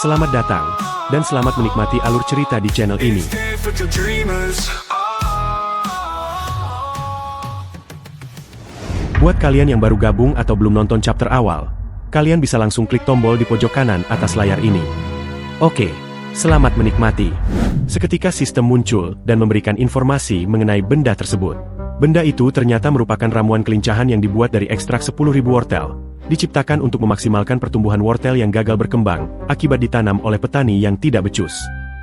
Selamat datang, dan selamat menikmati alur cerita di channel ini. Buat kalian yang baru gabung atau belum nonton chapter awal, kalian bisa langsung klik tombol di pojok kanan atas layar ini. Oke, selamat menikmati. Seketika sistem muncul dan memberikan informasi mengenai benda tersebut. Benda itu ternyata merupakan ramuan kelincahan yang dibuat dari ekstrak 10.000 wortel. Diciptakan untuk memaksimalkan pertumbuhan wortel yang gagal berkembang, akibat ditanam oleh petani yang tidak becus.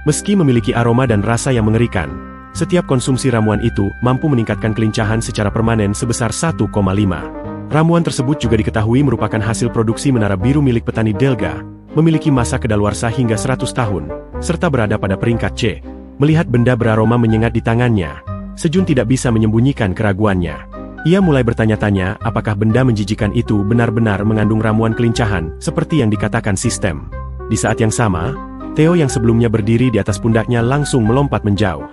Meski memiliki aroma dan rasa yang mengerikan, setiap konsumsi ramuan itu mampu meningkatkan kelincahan secara permanen sebesar 1,5. Ramuan tersebut juga diketahui merupakan hasil produksi menara biru milik petani Delga, memiliki masa kedaluarsa hingga 100 tahun, serta berada pada peringkat C. Melihat benda beraroma menyengat di tangannya, Sejun tidak bisa menyembunyikan keraguannya. Ia mulai bertanya-tanya apakah benda menjijikan itu benar-benar mengandung ramuan kelincahan, seperti yang dikatakan sistem. Di saat yang sama, Theo yang sebelumnya berdiri di atas pundaknya langsung melompat menjauh.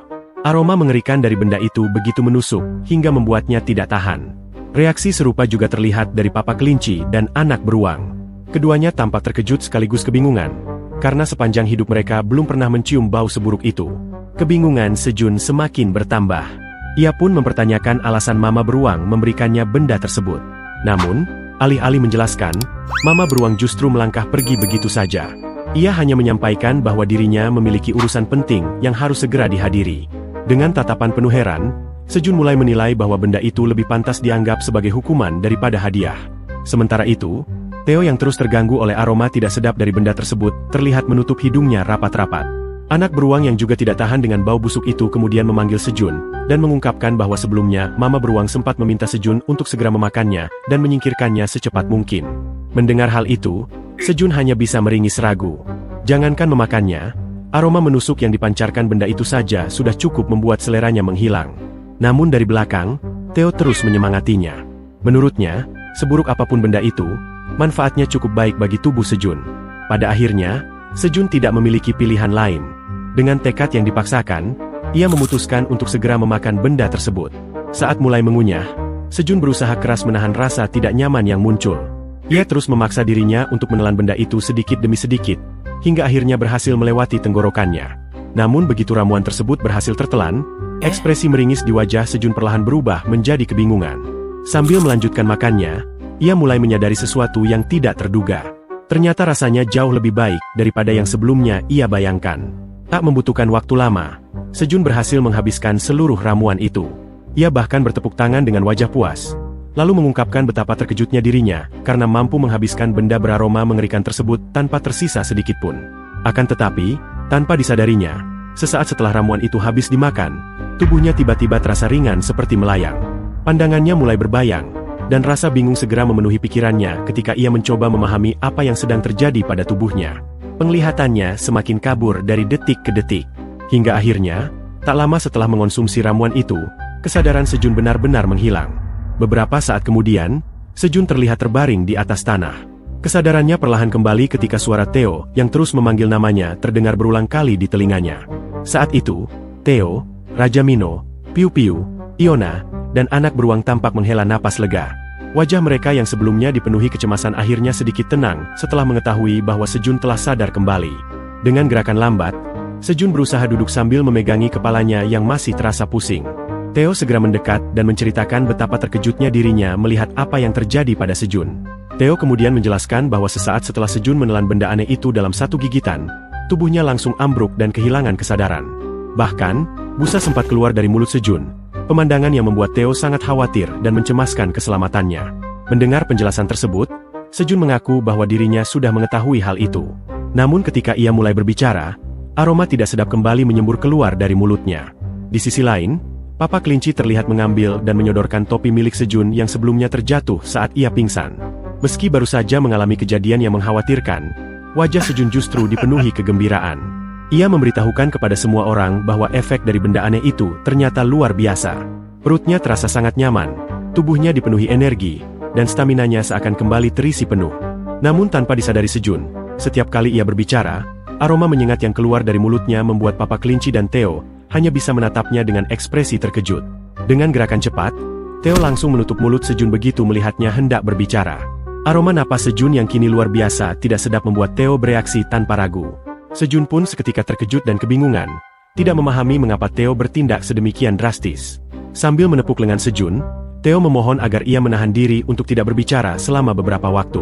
Aroma mengerikan dari benda itu begitu menusuk, hingga membuatnya tidak tahan. Reaksi serupa juga terlihat dari Papa Kelinci dan anak beruang. Keduanya tampak terkejut sekaligus kebingungan, karena sepanjang hidup mereka belum pernah mencium bau seburuk itu. Kebingungan Sejun semakin bertambah. Ia pun mempertanyakan alasan Mama Beruang memberikannya benda tersebut. Namun, alih-alih menjelaskan, Mama Beruang justru melangkah pergi begitu saja. Ia hanya menyampaikan bahwa dirinya memiliki urusan penting yang harus segera dihadiri. Dengan tatapan penuh heran, Sejun mulai menilai bahwa benda itu lebih pantas dianggap sebagai hukuman daripada hadiah. Sementara itu, Theo yang terus terganggu oleh aroma tidak sedap dari benda tersebut, terlihat menutup hidungnya rapat-rapat. Anak beruang yang juga tidak tahan dengan bau busuk itu kemudian memanggil Sejun, dan mengungkapkan bahwa sebelumnya Mama Beruang sempat meminta Sejun untuk segera memakannya, dan menyingkirkannya secepat mungkin. Mendengar hal itu, Sejun hanya bisa meringis ragu. Jangankan memakannya, aroma menusuk yang dipancarkan benda itu saja sudah cukup membuat seleranya menghilang. Namun dari belakang, Theo terus menyemangatinya. Menurutnya, seburuk apapun benda itu, manfaatnya cukup baik bagi tubuh Sejun. Pada akhirnya, Sejun tidak memiliki pilihan lain. Dengan tekad yang dipaksakan, ia memutuskan untuk segera memakan benda tersebut. Saat mulai mengunyah, Sejun berusaha keras menahan rasa tidak nyaman yang muncul. Ia terus memaksa dirinya untuk menelan benda itu sedikit demi sedikit, hingga akhirnya berhasil melewati tenggorokannya. Namun begitu ramuan tersebut berhasil tertelan, ekspresi meringis di wajah Sejun perlahan berubah menjadi kebingungan. Sambil melanjutkan makannya, ia mulai menyadari sesuatu yang tidak terduga. Ternyata rasanya jauh lebih baik daripada yang sebelumnya ia bayangkan. Tak membutuhkan waktu lama, Sejun berhasil menghabiskan seluruh ramuan itu. Ia bahkan bertepuk tangan dengan wajah puas, lalu mengungkapkan betapa terkejutnya dirinya karena mampu menghabiskan benda beraroma mengerikan tersebut tanpa tersisa sedikit pun. Akan tetapi, tanpa disadarinya, sesaat setelah ramuan itu habis dimakan, tubuhnya tiba-tiba terasa ringan seperti melayang. Pandangannya mulai berbayang, dan rasa bingung segera memenuhi pikirannya ketika ia mencoba memahami apa yang sedang terjadi pada tubuhnya. Penglihatannya semakin kabur dari detik ke detik. Hingga akhirnya, tak lama setelah mengonsumsi ramuan itu, kesadaran Sejun benar-benar menghilang. Beberapa saat kemudian, Sejun terlihat terbaring di atas tanah. Kesadarannya perlahan kembali ketika suara Theo yang terus memanggil namanya terdengar berulang kali di telinganya. Saat itu, Theo, Raja Mino, Piu Piu, Iona, dan anak beruang tampak menghela napas lega. Wajah mereka yang sebelumnya dipenuhi kecemasan akhirnya sedikit tenang setelah mengetahui bahwa Sejun telah sadar kembali. Dengan gerakan lambat, Sejun berusaha duduk sambil memegangi kepalanya yang masih terasa pusing. Theo segera mendekat dan menceritakan betapa terkejutnya dirinya melihat apa yang terjadi pada Sejun. Theo kemudian menjelaskan bahwa sesaat setelah Sejun menelan benda aneh itu dalam satu gigitan, tubuhnya langsung ambruk dan kehilangan kesadaran. Bahkan, busa sempat keluar dari mulut Sejun. Pemandangan yang membuat Theo sangat khawatir dan mencemaskan keselamatannya. Mendengar penjelasan tersebut, Sejun mengaku bahwa dirinya sudah mengetahui hal itu. Namun ketika ia mulai berbicara, aroma tidak sedap kembali menyembur keluar dari mulutnya. Di sisi lain, Papa Kelinci terlihat mengambil dan menyodorkan topi milik Sejun yang sebelumnya terjatuh saat ia pingsan. Meski baru saja mengalami kejadian yang mengkhawatirkan, wajah Sejun justru dipenuhi kegembiraan. Ia memberitahukan kepada semua orang bahwa efek dari benda aneh itu ternyata luar biasa. Perutnya terasa sangat nyaman, tubuhnya dipenuhi energi, dan staminanya seakan kembali terisi penuh. Namun tanpa disadari Sejun, setiap kali ia berbicara, aroma menyengat yang keluar dari mulutnya membuat Papa Kelinci dan Theo hanya bisa menatapnya dengan ekspresi terkejut. Dengan gerakan cepat, Theo langsung menutup mulut Sejun begitu melihatnya hendak berbicara. Aroma napas Sejun yang kini luar biasa tidak sedap membuat Theo bereaksi tanpa ragu. Sejun pun seketika terkejut dan kebingungan, tidak memahami mengapa Theo bertindak sedemikian drastis. Sambil menepuk lengan Sejun, Theo memohon agar ia menahan diri untuk tidak berbicara selama beberapa waktu.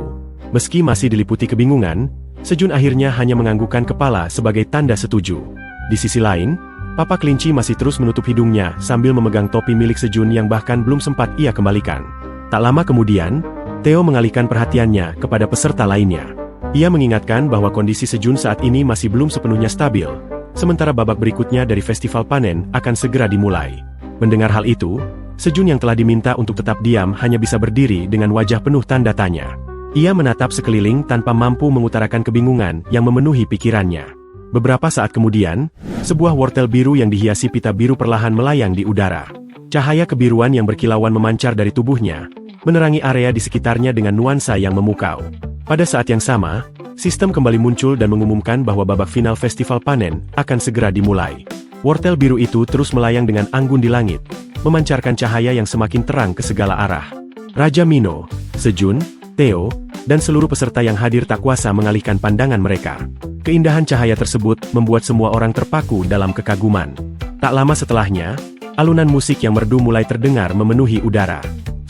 Meski masih diliputi kebingungan, Sejun akhirnya hanya menganggukkan kepala sebagai tanda setuju. Di sisi lain, Papa Kelinci masih terus menutup hidungnya sambil memegang topi milik Sejun yang bahkan belum sempat ia kembalikan. Tak lama kemudian, Theo mengalihkan perhatiannya kepada peserta lainnya. Ia mengingatkan bahwa kondisi Sejun saat ini masih belum sepenuhnya stabil, sementara babak berikutnya dari festival panen akan segera dimulai. Mendengar hal itu, Sejun yang telah diminta untuk tetap diam hanya bisa berdiri dengan wajah penuh tanda tanya. Ia menatap sekeliling tanpa mampu mengutarakan kebingungan yang memenuhi pikirannya. Beberapa saat kemudian, sebuah wortel biru yang dihiasi pita biru perlahan melayang di udara. Cahaya kebiruan yang berkilauan memancar dari tubuhnya, menerangi area di sekitarnya dengan nuansa yang memukau. Pada saat yang sama, sistem kembali muncul dan mengumumkan bahwa babak final festival panen akan segera dimulai. Wortel biru itu terus melayang dengan anggun di langit, memancarkan cahaya yang semakin terang ke segala arah. Raja Mino, Sejun, Theo, dan seluruh peserta yang hadir tak kuasa mengalihkan pandangan mereka. Keindahan cahaya tersebut membuat semua orang terpaku dalam kekaguman. Tak lama setelahnya, alunan musik yang merdu mulai terdengar memenuhi udara.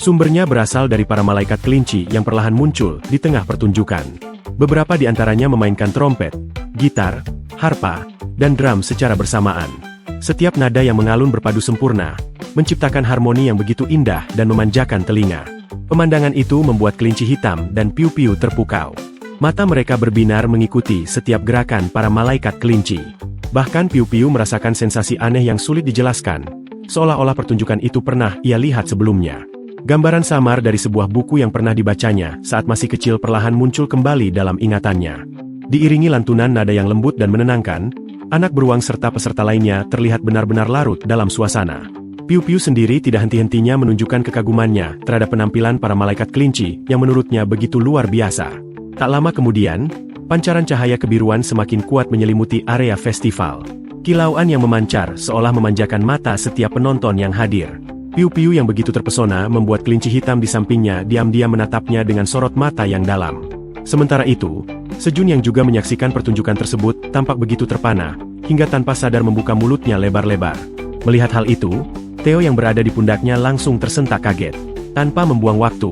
Sumbernya berasal dari para malaikat kelinci yang perlahan muncul di tengah pertunjukan. Beberapa di antaranya memainkan trompet, gitar, harpa, dan drum secara bersamaan. Setiap nada yang mengalun berpadu sempurna, menciptakan harmoni yang begitu indah dan memanjakan telinga. Pemandangan itu membuat kelinci hitam dan piu-piu terpukau. Mata mereka berbinar mengikuti setiap gerakan para malaikat kelinci. Bahkan piu-piu merasakan sensasi aneh yang sulit dijelaskan, seolah-olah pertunjukan itu pernah ia lihat sebelumnya. Gambaran samar dari sebuah buku yang pernah dibacanya saat masih kecil perlahan muncul kembali dalam ingatannya. Diiringi lantunan nada yang lembut dan menenangkan, anak beruang serta peserta lainnya terlihat benar-benar larut dalam suasana. Piu-piu sendiri tidak henti-hentinya menunjukkan kekagumannya terhadap penampilan para malaikat kelinci yang menurutnya begitu luar biasa. Tak lama kemudian, pancaran cahaya kebiruan semakin kuat menyelimuti area festival. Kilauan yang memancar seolah memanjakan mata setiap penonton yang hadir. Piu-piu yang begitu terpesona membuat kelinci hitam di sampingnya diam-diam menatapnya dengan sorot mata yang dalam. Sementara itu, Sejun yang juga menyaksikan pertunjukan tersebut tampak begitu terpana, hingga tanpa sadar membuka mulutnya lebar-lebar. Melihat hal itu, Theo yang berada di pundaknya langsung tersentak kaget. Tanpa membuang waktu,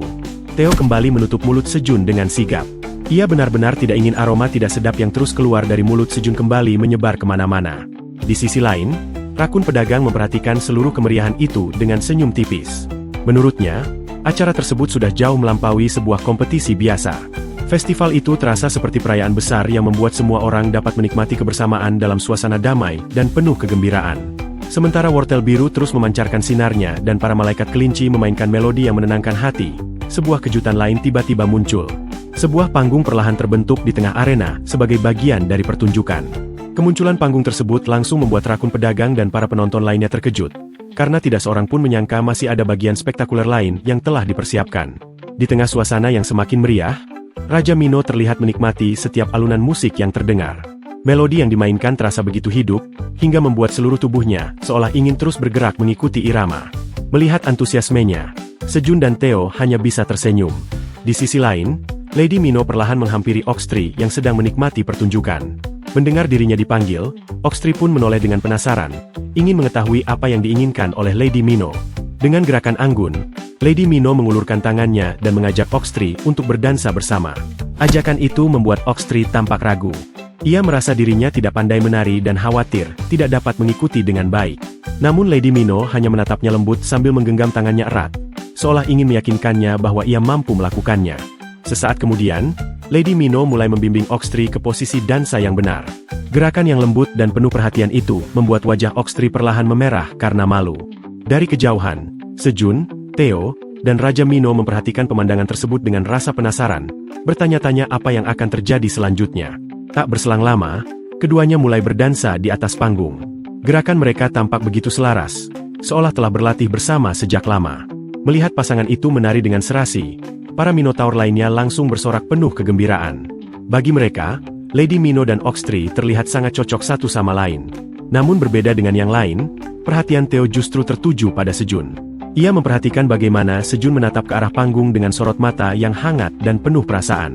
Theo kembali menutup mulut Sejun dengan sigap. Ia benar-benar tidak ingin aroma tidak sedap yang terus keluar dari mulut Sejun kembali menyebar kemana-mana. Di sisi lain, rakun pedagang memperhatikan seluruh kemeriahan itu dengan senyum tipis. Menurutnya, acara tersebut sudah jauh melampaui sebuah kompetisi biasa. Festival itu terasa seperti perayaan besar yang membuat semua orang dapat menikmati kebersamaan dalam suasana damai dan penuh kegembiraan. Sementara wortel biru terus memancarkan sinarnya dan para malaikat kelinci memainkan melodi yang menenangkan hati, sebuah kejutan lain tiba-tiba muncul. Sebuah panggung perlahan terbentuk di tengah arena sebagai bagian dari pertunjukan. Kemunculan panggung tersebut langsung membuat rakun pedagang dan para penonton lainnya terkejut, karena tidak seorang pun menyangka masih ada bagian spektakuler lain yang telah dipersiapkan. Di tengah suasana yang semakin meriah, Raja Mino terlihat menikmati setiap alunan musik yang terdengar. Melodi yang dimainkan terasa begitu hidup, hingga membuat seluruh tubuhnya seolah ingin terus bergerak mengikuti irama. Melihat antusiasmenya, Sejun dan Theo hanya bisa tersenyum. Di sisi lain, Lady Mino perlahan menghampiri Oxtree yang sedang menikmati pertunjukan. Mendengar dirinya dipanggil, Oxtree pun menoleh dengan penasaran, ingin mengetahui apa yang diinginkan oleh Lady Mino. Dengan gerakan anggun, Lady Mino mengulurkan tangannya dan mengajak Oxtree untuk berdansa bersama. Ajakan itu membuat Oxtree tampak ragu. Ia merasa dirinya tidak pandai menari dan khawatir tidak dapat mengikuti dengan baik. Namun Lady Mino hanya menatapnya lembut sambil menggenggam tangannya erat, seolah ingin meyakinkannya bahwa ia mampu melakukannya. Sesaat kemudian, Lady Mino mulai membimbing Oxtree ke posisi dansa yang benar. Gerakan yang lembut dan penuh perhatian itu membuat wajah Oxtree perlahan memerah karena malu. Dari kejauhan, Sejun, Theo, dan Raja Mino memperhatikan pemandangan tersebut dengan rasa penasaran, bertanya-tanya apa yang akan terjadi selanjutnya. Tak berselang lama, keduanya mulai berdansa di atas panggung. Gerakan mereka tampak begitu selaras, seolah telah berlatih bersama sejak lama. Melihat pasangan itu menari dengan serasi, para Minotaur lainnya langsung bersorak penuh kegembiraan. Bagi mereka, Lady Mino dan Oxtree terlihat sangat cocok satu sama lain. Namun berbeda dengan yang lain, perhatian Theo justru tertuju pada Sejun. Ia memperhatikan bagaimana Sejun menatap ke arah panggung dengan sorot mata yang hangat dan penuh perasaan.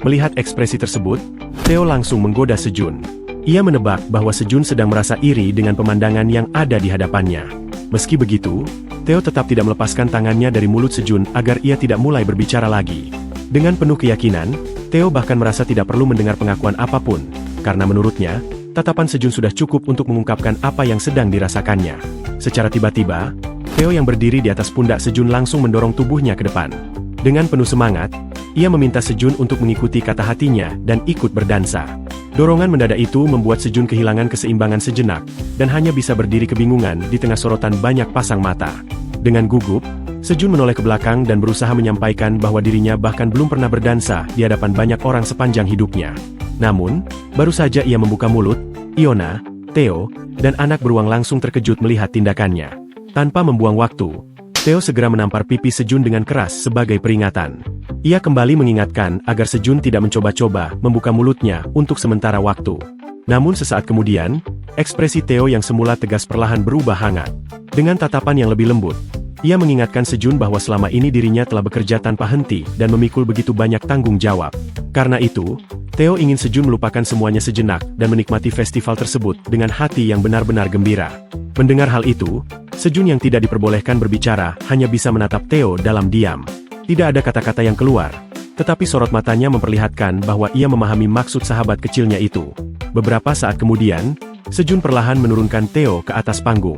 Melihat ekspresi tersebut, Theo langsung menggoda Sejun. Ia menebak bahwa Sejun sedang merasa iri dengan pemandangan yang ada di hadapannya. Meski begitu, Theo tetap tidak melepaskan tangannya dari mulut Sejun agar ia tidak mulai berbicara lagi. Dengan penuh keyakinan, Theo bahkan merasa tidak perlu mendengar pengakuan apapun, karena menurutnya, tatapan Sejun sudah cukup untuk mengungkapkan apa yang sedang dirasakannya. Secara tiba-tiba, Theo yang berdiri di atas pundak Sejun langsung mendorong tubuhnya ke depan. Dengan penuh semangat, ia meminta Sejun untuk mengikuti kata hatinya dan ikut berdansa. Dorongan mendadak itu membuat Sejun kehilangan keseimbangan sejenak, dan hanya bisa berdiri kebingungan di tengah sorotan banyak pasang mata. Dengan gugup, Sejun menoleh ke belakang dan berusaha menyampaikan bahwa dirinya bahkan belum pernah berdansa di hadapan banyak orang sepanjang hidupnya. Namun, baru saja ia membuka mulut, Iona, Theo, dan anak beruang langsung terkejut melihat tindakannya. Tanpa membuang waktu, Theo segera menampar pipi Sejun dengan keras sebagai peringatan. Ia kembali mengingatkan agar Sejun tidak mencoba-coba membuka mulutnya untuk sementara waktu. Namun sesaat kemudian, ekspresi Theo yang semula tegas perlahan berubah hangat. Dengan tatapan yang lebih lembut, ia mengingatkan Sejun bahwa selama ini dirinya telah bekerja tanpa henti dan memikul begitu banyak tanggung jawab. Karena itu, Theo ingin Sejun melupakan semuanya sejenak dan menikmati festival tersebut dengan hati yang benar-benar gembira. Mendengar hal itu, Sejun yang tidak diperbolehkan berbicara hanya bisa menatap Theo dalam diam. Tidak ada kata-kata yang keluar, tetapi sorot matanya memperlihatkan bahwa ia memahami maksud sahabat kecilnya itu. Beberapa saat kemudian, Sejun perlahan menurunkan Theo ke atas panggung.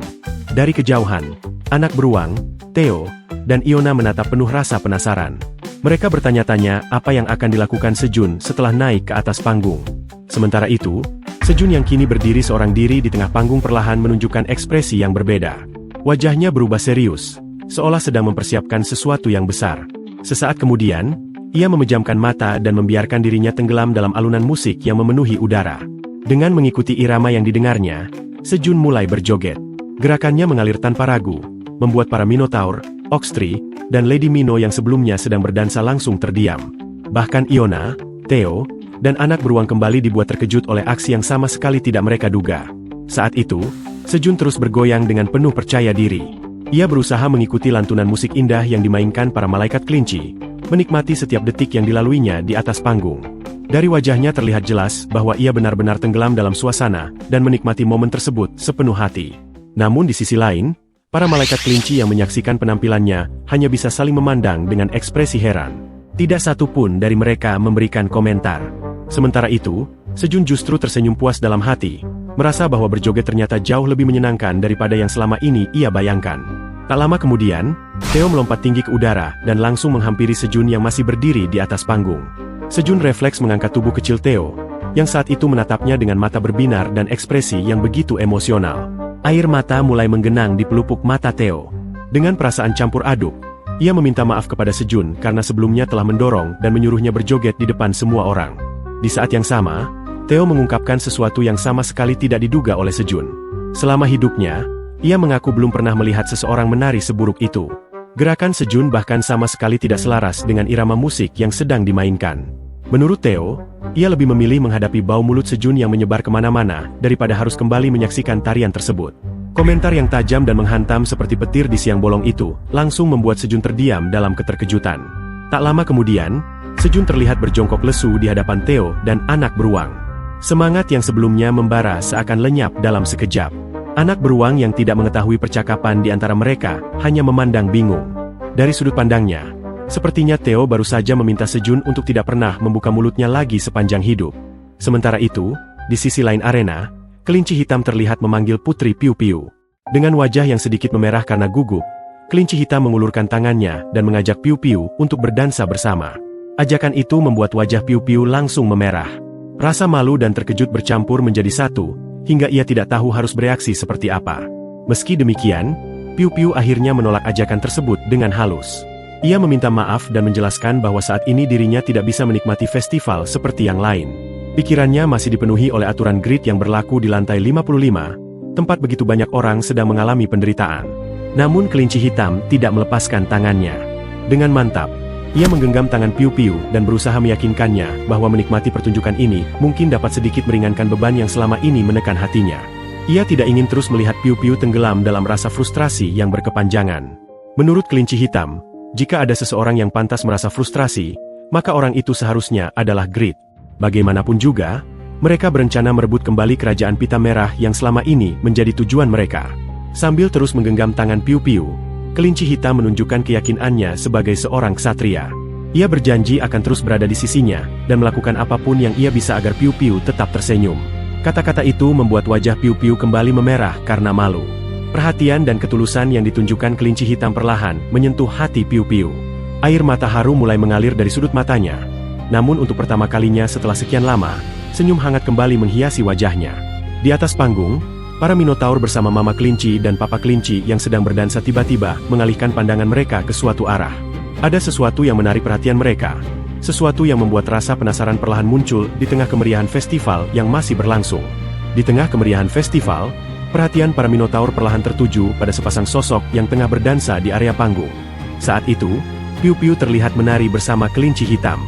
Dari kejauhan, anak beruang, Theo, dan Iona menatap penuh rasa penasaran. Mereka bertanya-tanya apa yang akan dilakukan Sejun setelah naik ke atas panggung. Sementara itu, Sejun yang kini berdiri seorang diri di tengah panggung perlahan menunjukkan ekspresi yang berbeda. Wajahnya berubah serius, seolah sedang mempersiapkan sesuatu yang besar. Sesaat kemudian, ia memejamkan mata dan membiarkan dirinya tenggelam dalam alunan musik yang memenuhi udara. Dengan mengikuti irama yang didengarnya, Sejun mulai berjoget. Gerakannya mengalir tanpa ragu, membuat para Minotaur, Oxtree, dan Lady Mino yang sebelumnya sedang berdansa langsung terdiam. Bahkan Iona, Theo, dan anak beruang kembali dibuat terkejut oleh aksi yang sama sekali tidak mereka duga. Saat itu, Sejun terus bergoyang dengan penuh percaya diri. Ia berusaha mengikuti lantunan musik indah yang dimainkan para malaikat kelinci, menikmati setiap detik yang dilaluinya di atas panggung. Dari wajahnya terlihat jelas bahwa ia benar-benar tenggelam dalam suasana dan menikmati momen tersebut sepenuh hati. Namun di sisi lain, para malaikat kelinci yang menyaksikan penampilannya hanya bisa saling memandang dengan ekspresi heran. Tidak satu pun dari mereka memberikan komentar. Sementara itu, Sejun justru tersenyum puas dalam hati, merasa bahwa berjoget ternyata jauh lebih menyenangkan daripada yang selama ini ia bayangkan. Tak lama kemudian, Theo melompat tinggi ke udara dan langsung menghampiri Sejun yang masih berdiri di atas panggung. Sejun refleks mengangkat tubuh kecil Theo, yang saat itu menatapnya dengan mata berbinar dan ekspresi yang begitu emosional. Air mata mulai menggenang di pelupuk mata Theo. Dengan perasaan campur aduk, ia meminta maaf kepada Sejun karena sebelumnya telah mendorong dan menyuruhnya berjoget di depan semua orang. Di saat yang sama, Theo mengungkapkan sesuatu yang sama sekali tidak diduga oleh Sejun. Selama hidupnya, ia mengaku belum pernah melihat seseorang menari seburuk itu. Gerakan Sejun bahkan sama sekali tidak selaras dengan irama musik yang sedang dimainkan. Menurut Theo, ia lebih memilih menghadapi bau mulut Sejun yang menyebar kemana-mana daripada harus kembali menyaksikan tarian tersebut. Komentar yang tajam dan menghantam seperti petir di siang bolong itu langsung membuat Sejun terdiam dalam keterkejutan. Tak lama kemudian, Sejun terlihat berjongkok lesu di hadapan Theo dan anak beruang. Semangat yang sebelumnya membara seakan lenyap dalam sekejap. Anak beruang yang tidak mengetahui percakapan di antara mereka hanya memandang bingung. Dari sudut pandangnya, sepertinya Theo baru saja meminta Sejun untuk tidak pernah membuka mulutnya lagi sepanjang hidup. Sementara itu, di sisi lain arena, kelinci hitam terlihat memanggil Putri Piu Piu. Dengan wajah yang sedikit memerah karena gugup, kelinci hitam mengulurkan tangannya dan mengajak Piu Piu untuk berdansa bersama. Ajakan itu membuat wajah Piu Piu langsung memerah. Rasa malu dan terkejut bercampur menjadi satu, hingga ia tidak tahu harus bereaksi seperti apa. Meski demikian, Piu Piu akhirnya menolak ajakan tersebut dengan halus. Ia meminta maaf dan menjelaskan bahwa saat ini dirinya tidak bisa menikmati festival seperti yang lain. Pikirannya masih dipenuhi oleh aturan grid yang berlaku di lantai 55, tempat begitu banyak orang sedang mengalami penderitaan. Namun kelinci hitam tidak melepaskan tangannya. Dengan mantap, ia menggenggam tangan Piu Piu dan berusaha meyakinkannya bahwa menikmati pertunjukan ini mungkin dapat sedikit meringankan beban yang selama ini menekan hatinya. Ia tidak ingin terus melihat Piu Piu tenggelam dalam rasa frustrasi yang berkepanjangan. Menurut kelinci hitam, jika ada seseorang yang pantas merasa frustrasi, maka orang itu seharusnya adalah Grid. Bagaimanapun juga, mereka berencana merebut kembali kerajaan pita merah yang selama ini menjadi tujuan mereka. Sambil terus menggenggam tangan Piu-Piu, kelinci hitam menunjukkan keyakinannya sebagai seorang ksatria. Ia berjanji akan terus berada di sisinya, dan melakukan apapun yang ia bisa agar Piu-Piu tetap tersenyum. Kata-kata itu membuat wajah Piu-Piu kembali memerah karena malu. Perhatian dan ketulusan yang ditunjukkan kelinci hitam perlahan menyentuh hati Piu-Piu. Air mata haru mulai mengalir dari sudut matanya. Namun untuk pertama kalinya setelah sekian lama, senyum hangat kembali menghiasi wajahnya. Di atas panggung, para Minotaur bersama Mama Kelinci dan Papa Kelinci yang sedang berdansa tiba-tiba mengalihkan pandangan mereka ke suatu arah. Ada sesuatu yang menarik perhatian mereka. Sesuatu yang membuat rasa penasaran perlahan muncul di tengah kemeriahan festival yang masih berlangsung. Di tengah kemeriahan festival, perhatian para Minotaur perlahan tertuju pada sepasang sosok yang tengah berdansa di area panggung. Saat itu, Piu-Piu terlihat menari bersama kelinci hitam.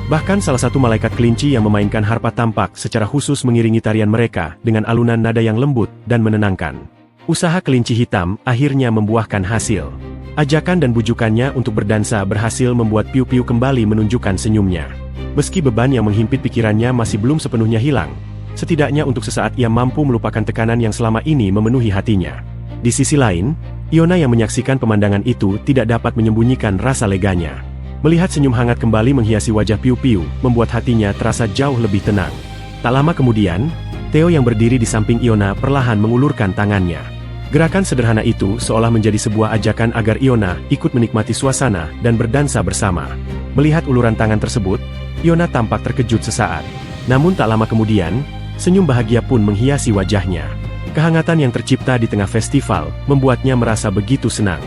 Bahkan salah satu malaikat kelinci yang memainkan harpa tampak secara khusus mengiringi tarian mereka dengan alunan nada yang lembut dan menenangkan. Usaha kelinci hitam akhirnya membuahkan hasil. Ajakan dan bujukannya untuk berdansa berhasil membuat Piu-Piu kembali menunjukkan senyumnya. Meski beban yang menghimpit pikirannya masih belum sepenuhnya hilang, setidaknya untuk sesaat ia mampu melupakan tekanan yang selama ini memenuhi hatinya. Di sisi lain, Iona yang menyaksikan pemandangan itu tidak dapat menyembunyikan rasa leganya. Melihat senyum hangat kembali menghiasi wajah Piu-Piu, membuat hatinya terasa jauh lebih tenang. Tak lama kemudian, Theo yang berdiri di samping Iona perlahan mengulurkan tangannya. Gerakan sederhana itu seolah menjadi sebuah ajakan agar Iona ikut menikmati suasana dan berdansa bersama. Melihat uluran tangan tersebut, Iona tampak terkejut sesaat. Namun tak lama kemudian, senyum bahagia pun menghiasi wajahnya. Kehangatan yang tercipta di tengah festival membuatnya merasa begitu senang.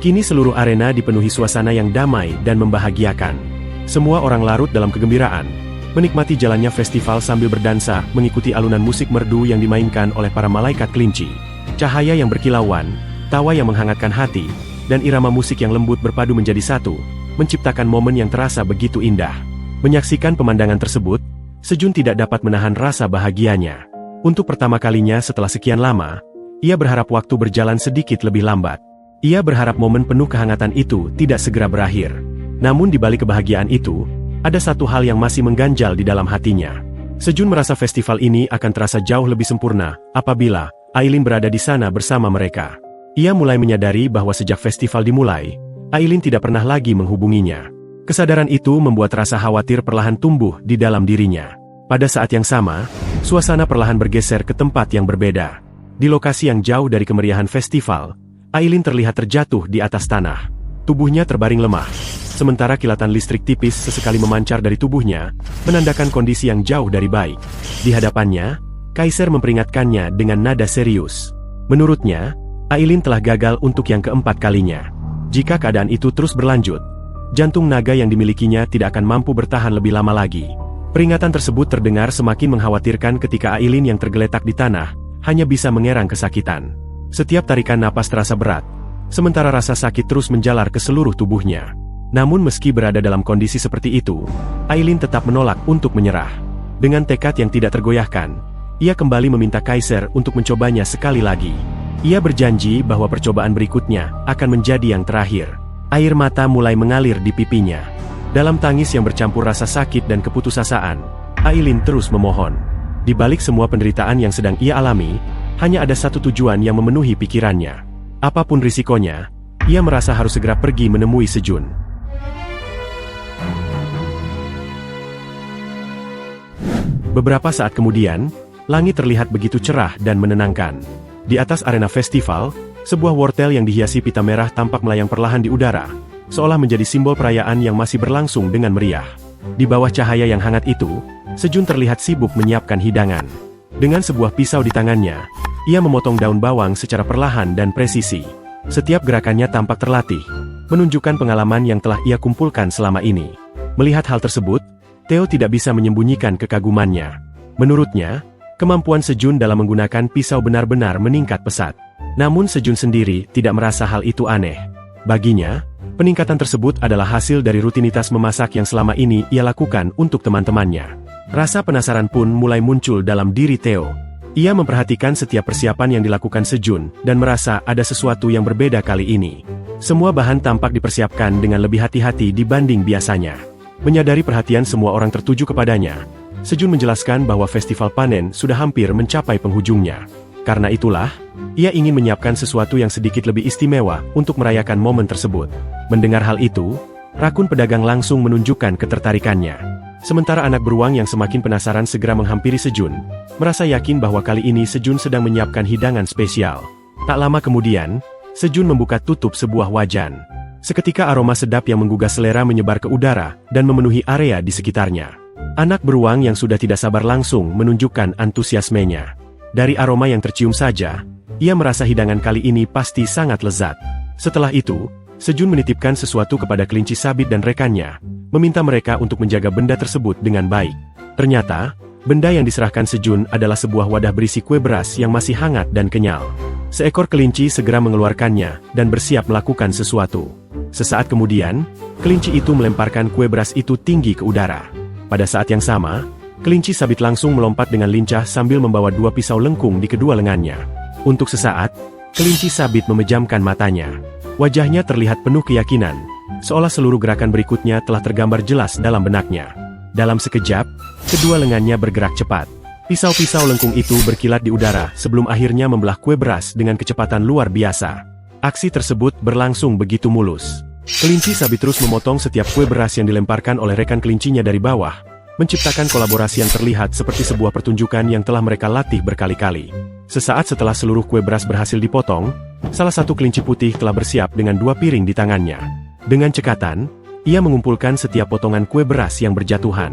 Kini seluruh arena dipenuhi suasana yang damai dan membahagiakan. Semua orang larut dalam kegembiraan, menikmati jalannya festival sambil berdansa mengikuti alunan musik merdu yang dimainkan oleh para malaikat kelinci. Cahaya yang berkilauan, tawa yang menghangatkan hati, dan irama musik yang lembut berpadu menjadi satu, menciptakan momen yang terasa begitu indah. Menyaksikan pemandangan tersebut, Sejun tidak dapat menahan rasa bahagianya. Untuk pertama kalinya setelah sekian lama, ia berharap waktu berjalan sedikit lebih lambat. Ia berharap momen penuh kehangatan itu tidak segera berakhir. Namun di balik kebahagiaan itu, ada satu hal yang masih mengganjal di dalam hatinya. Sejun merasa festival ini akan terasa jauh lebih sempurna apabila Aileen berada di sana bersama mereka. Ia mulai menyadari bahwa sejak festival dimulai, Aileen tidak pernah lagi menghubunginya. Kesadaran itu membuat rasa khawatir perlahan tumbuh di dalam dirinya. Pada saat yang sama, suasana perlahan bergeser ke tempat yang berbeda. Di lokasi yang jauh dari kemeriahan festival, Aileen terlihat terjatuh di atas tanah. Tubuhnya terbaring lemah, sementara kilatan listrik tipis sesekali memancar dari tubuhnya, menandakan kondisi yang jauh dari baik. Di hadapannya, Kaiser memperingatkannya dengan nada serius. Menurutnya, Aileen telah gagal untuk yang keempat kalinya. Jika keadaan itu terus berlanjut, jantung naga yang dimilikinya tidak akan mampu bertahan lebih lama lagi. Peringatan tersebut terdengar semakin mengkhawatirkan ketika Aileen yang tergeletak di tanah, hanya bisa mengerang kesakitan. Setiap tarikan napas terasa berat, sementara rasa sakit terus menjalar ke seluruh tubuhnya. Namun meski berada dalam kondisi seperti itu, Aileen tetap menolak untuk menyerah. Dengan tekad yang tidak tergoyahkan, ia kembali meminta Kaiser untuk mencobanya sekali lagi. Ia berjanji bahwa percobaan berikutnya akan menjadi yang terakhir. Air mata mulai mengalir di pipinya. Dalam tangis yang bercampur rasa sakit dan keputusasaan, Aileen terus memohon. Di balik semua penderitaan yang sedang ia alami, hanya ada satu tujuan yang memenuhi pikirannya. Apapun risikonya, ia merasa harus segera pergi menemui Sejun. Beberapa saat kemudian, langit terlihat begitu cerah dan menenangkan. Di atas arena festival, sebuah wortel yang dihiasi pita merah tampak melayang perlahan di udara, seolah menjadi simbol perayaan yang masih berlangsung dengan meriah. Di bawah cahaya yang hangat itu, Sejun terlihat sibuk menyiapkan hidangan. Dengan sebuah pisau di tangannya, ia memotong daun bawang secara perlahan dan presisi. Setiap gerakannya tampak terlatih, menunjukkan pengalaman yang telah ia kumpulkan selama ini. Melihat hal tersebut, Theo tidak bisa menyembunyikan kekagumannya. Menurutnya, kemampuan Sejun dalam menggunakan pisau benar-benar meningkat pesat. Namun Sejun sendiri tidak merasa hal itu aneh. Baginya, peningkatan tersebut adalah hasil dari rutinitas memasak yang selama ini ia lakukan untuk teman-temannya. Rasa penasaran pun mulai muncul dalam diri Theo. Ia memperhatikan setiap persiapan yang dilakukan Sejun, dan merasa ada sesuatu yang berbeda kali ini. Semua bahan tampak dipersiapkan dengan lebih hati-hati dibanding biasanya. Menyadari perhatian semua orang tertuju kepadanya, Sejun menjelaskan bahwa festival panen sudah hampir mencapai penghujungnya. Karena itulah, ia ingin menyiapkan sesuatu yang sedikit lebih istimewa untuk merayakan momen tersebut. Mendengar hal itu, rakun pedagang langsung menunjukkan ketertarikannya. Sementara anak beruang yang semakin penasaran segera menghampiri Sejun, merasa yakin bahwa kali ini Sejun sedang menyiapkan hidangan spesial. Tak lama kemudian, Sejun membuka tutup sebuah wajan. Seketika aroma sedap yang menggugah selera menyebar ke udara dan memenuhi area di sekitarnya. Anak beruang yang sudah tidak sabar langsung menunjukkan antusiasmenya. Dari aroma yang tercium saja, ia merasa hidangan kali ini pasti sangat lezat. Setelah itu, Sejun menitipkan sesuatu kepada kelinci sabit dan rekannya, meminta mereka untuk menjaga benda tersebut dengan baik. Ternyata, benda yang diserahkan Sejun adalah sebuah wadah berisi kue beras yang masih hangat dan kenyal. Seekor kelinci segera mengeluarkannya dan bersiap melakukan sesuatu. Sesaat kemudian, kelinci itu melemparkan kue beras itu tinggi ke udara. Pada saat yang sama, kelinci sabit langsung melompat dengan lincah sambil membawa 2 pisau lengkung di kedua lengannya. Untuk sesaat, kelinci sabit memejamkan matanya. Wajahnya terlihat penuh keyakinan, seolah seluruh gerakan berikutnya telah tergambar jelas dalam benaknya. Dalam sekejap, kedua lengannya bergerak cepat. Pisau-pisau lengkung itu berkilat di udara sebelum akhirnya membelah kue beras dengan kecepatan luar biasa. Aksi tersebut berlangsung begitu mulus. Kelinci sabit terus memotong setiap kue beras yang dilemparkan oleh rekan kelincinya dari bawah, menciptakan kolaborasi yang terlihat seperti sebuah pertunjukan yang telah mereka latih berkali-kali. Sesaat setelah seluruh kue beras berhasil dipotong, salah satu kelinci putih telah bersiap dengan 2 piring di tangannya. Dengan cekatan, ia mengumpulkan setiap potongan kue beras yang berjatuhan.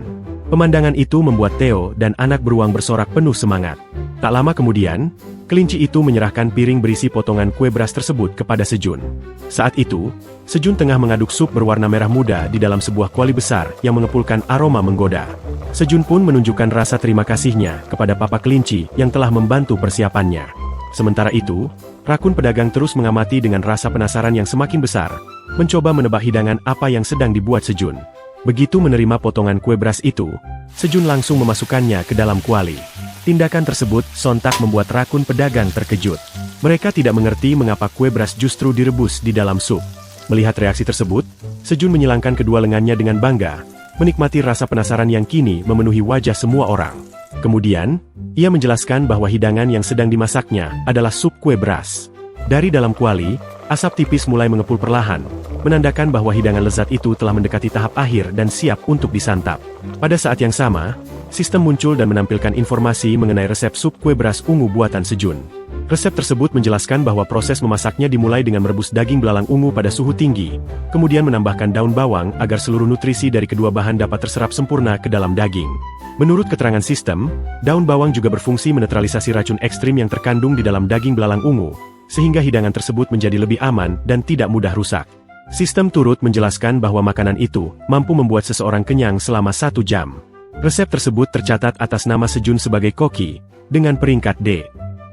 Pemandangan itu membuat Theo dan anak beruang bersorak penuh semangat. Tak lama kemudian, kelinci itu menyerahkan piring berisi potongan kue beras tersebut kepada Sejun. Saat itu, Sejun tengah mengaduk sup berwarna merah muda di dalam sebuah kuali besar yang mengepulkan aroma menggoda. Sejun pun menunjukkan rasa terima kasihnya kepada papa kelinci yang telah membantu persiapannya. Sementara itu, rakun pedagang terus mengamati dengan rasa penasaran yang semakin besar, mencoba menebak hidangan apa yang sedang dibuat Sejun. Begitu menerima potongan kue beras itu, Sejun langsung memasukkannya ke dalam kuali. Tindakan tersebut sontak membuat rakun pedagang terkejut. Mereka tidak mengerti mengapa kue beras justru direbus di dalam sup. Melihat reaksi tersebut, Sejun menyilangkan kedua lengannya dengan bangga, menikmati rasa penasaran yang kini memenuhi wajah semua orang. Kemudian, ia menjelaskan bahwa hidangan yang sedang dimasaknya adalah sup kue beras. Dari dalam kuali, asap tipis mulai mengepul perlahan, menandakan bahwa hidangan lezat itu telah mendekati tahap akhir dan siap untuk disantap. Pada saat yang sama, sistem muncul dan menampilkan informasi mengenai resep sup kue beras ungu buatan Sejun. Resep tersebut menjelaskan bahwa proses memasaknya dimulai dengan merebus daging belalang ungu pada suhu tinggi, kemudian menambahkan daun bawang agar seluruh nutrisi dari kedua bahan dapat terserap sempurna ke dalam daging. Menurut keterangan sistem, daun bawang juga berfungsi menetralisasi racun ekstrim yang terkandung di dalam daging belalang ungu, sehingga hidangan tersebut menjadi lebih aman dan tidak mudah rusak. Sistem turut menjelaskan bahwa makanan itu mampu membuat seseorang kenyang selama 1 jam. Resep tersebut tercatat atas nama Sejun sebagai koki, dengan peringkat D.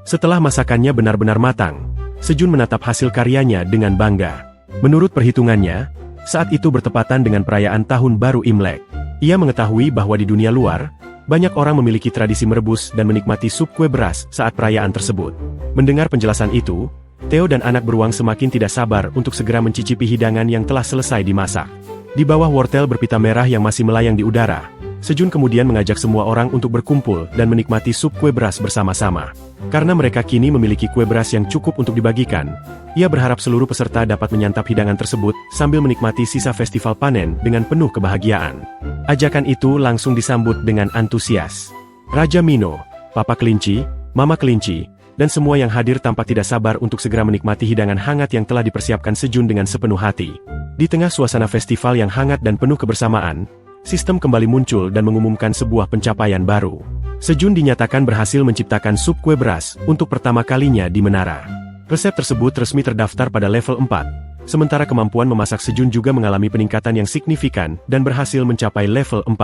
Setelah masakannya benar-benar matang, Sejun menatap hasil karyanya dengan bangga. Menurut perhitungannya, saat itu bertepatan dengan perayaan Tahun Baru Imlek. Ia mengetahui bahwa di dunia luar, banyak orang memiliki tradisi merebus dan menikmati sup kue beras saat perayaan tersebut. Mendengar penjelasan itu, Theo dan anak beruang semakin tidak sabar untuk segera mencicipi hidangan yang telah selesai dimasak. Di bawah wortel berpita merah yang masih melayang di udara, Sejun kemudian mengajak semua orang untuk berkumpul dan menikmati sup kue beras bersama-sama. Karena mereka kini memiliki kue beras yang cukup untuk dibagikan, ia berharap seluruh peserta dapat menyantap hidangan tersebut sambil menikmati sisa festival panen dengan penuh kebahagiaan. Ajakan itu langsung disambut dengan antusias. Raja Mino, Papa Kelinci, Mama Kelinci, dan semua yang hadir tampak tidak sabar untuk segera menikmati hidangan hangat yang telah dipersiapkan Sejun dengan sepenuh hati. Di tengah suasana festival yang hangat dan penuh kebersamaan, sistem kembali muncul dan mengumumkan sebuah pencapaian baru. Sejun dinyatakan berhasil menciptakan sup kue beras untuk pertama kalinya di menara. Resep tersebut resmi terdaftar pada level 4, sementara kemampuan memasak Sejun juga mengalami peningkatan yang signifikan dan berhasil mencapai level 4.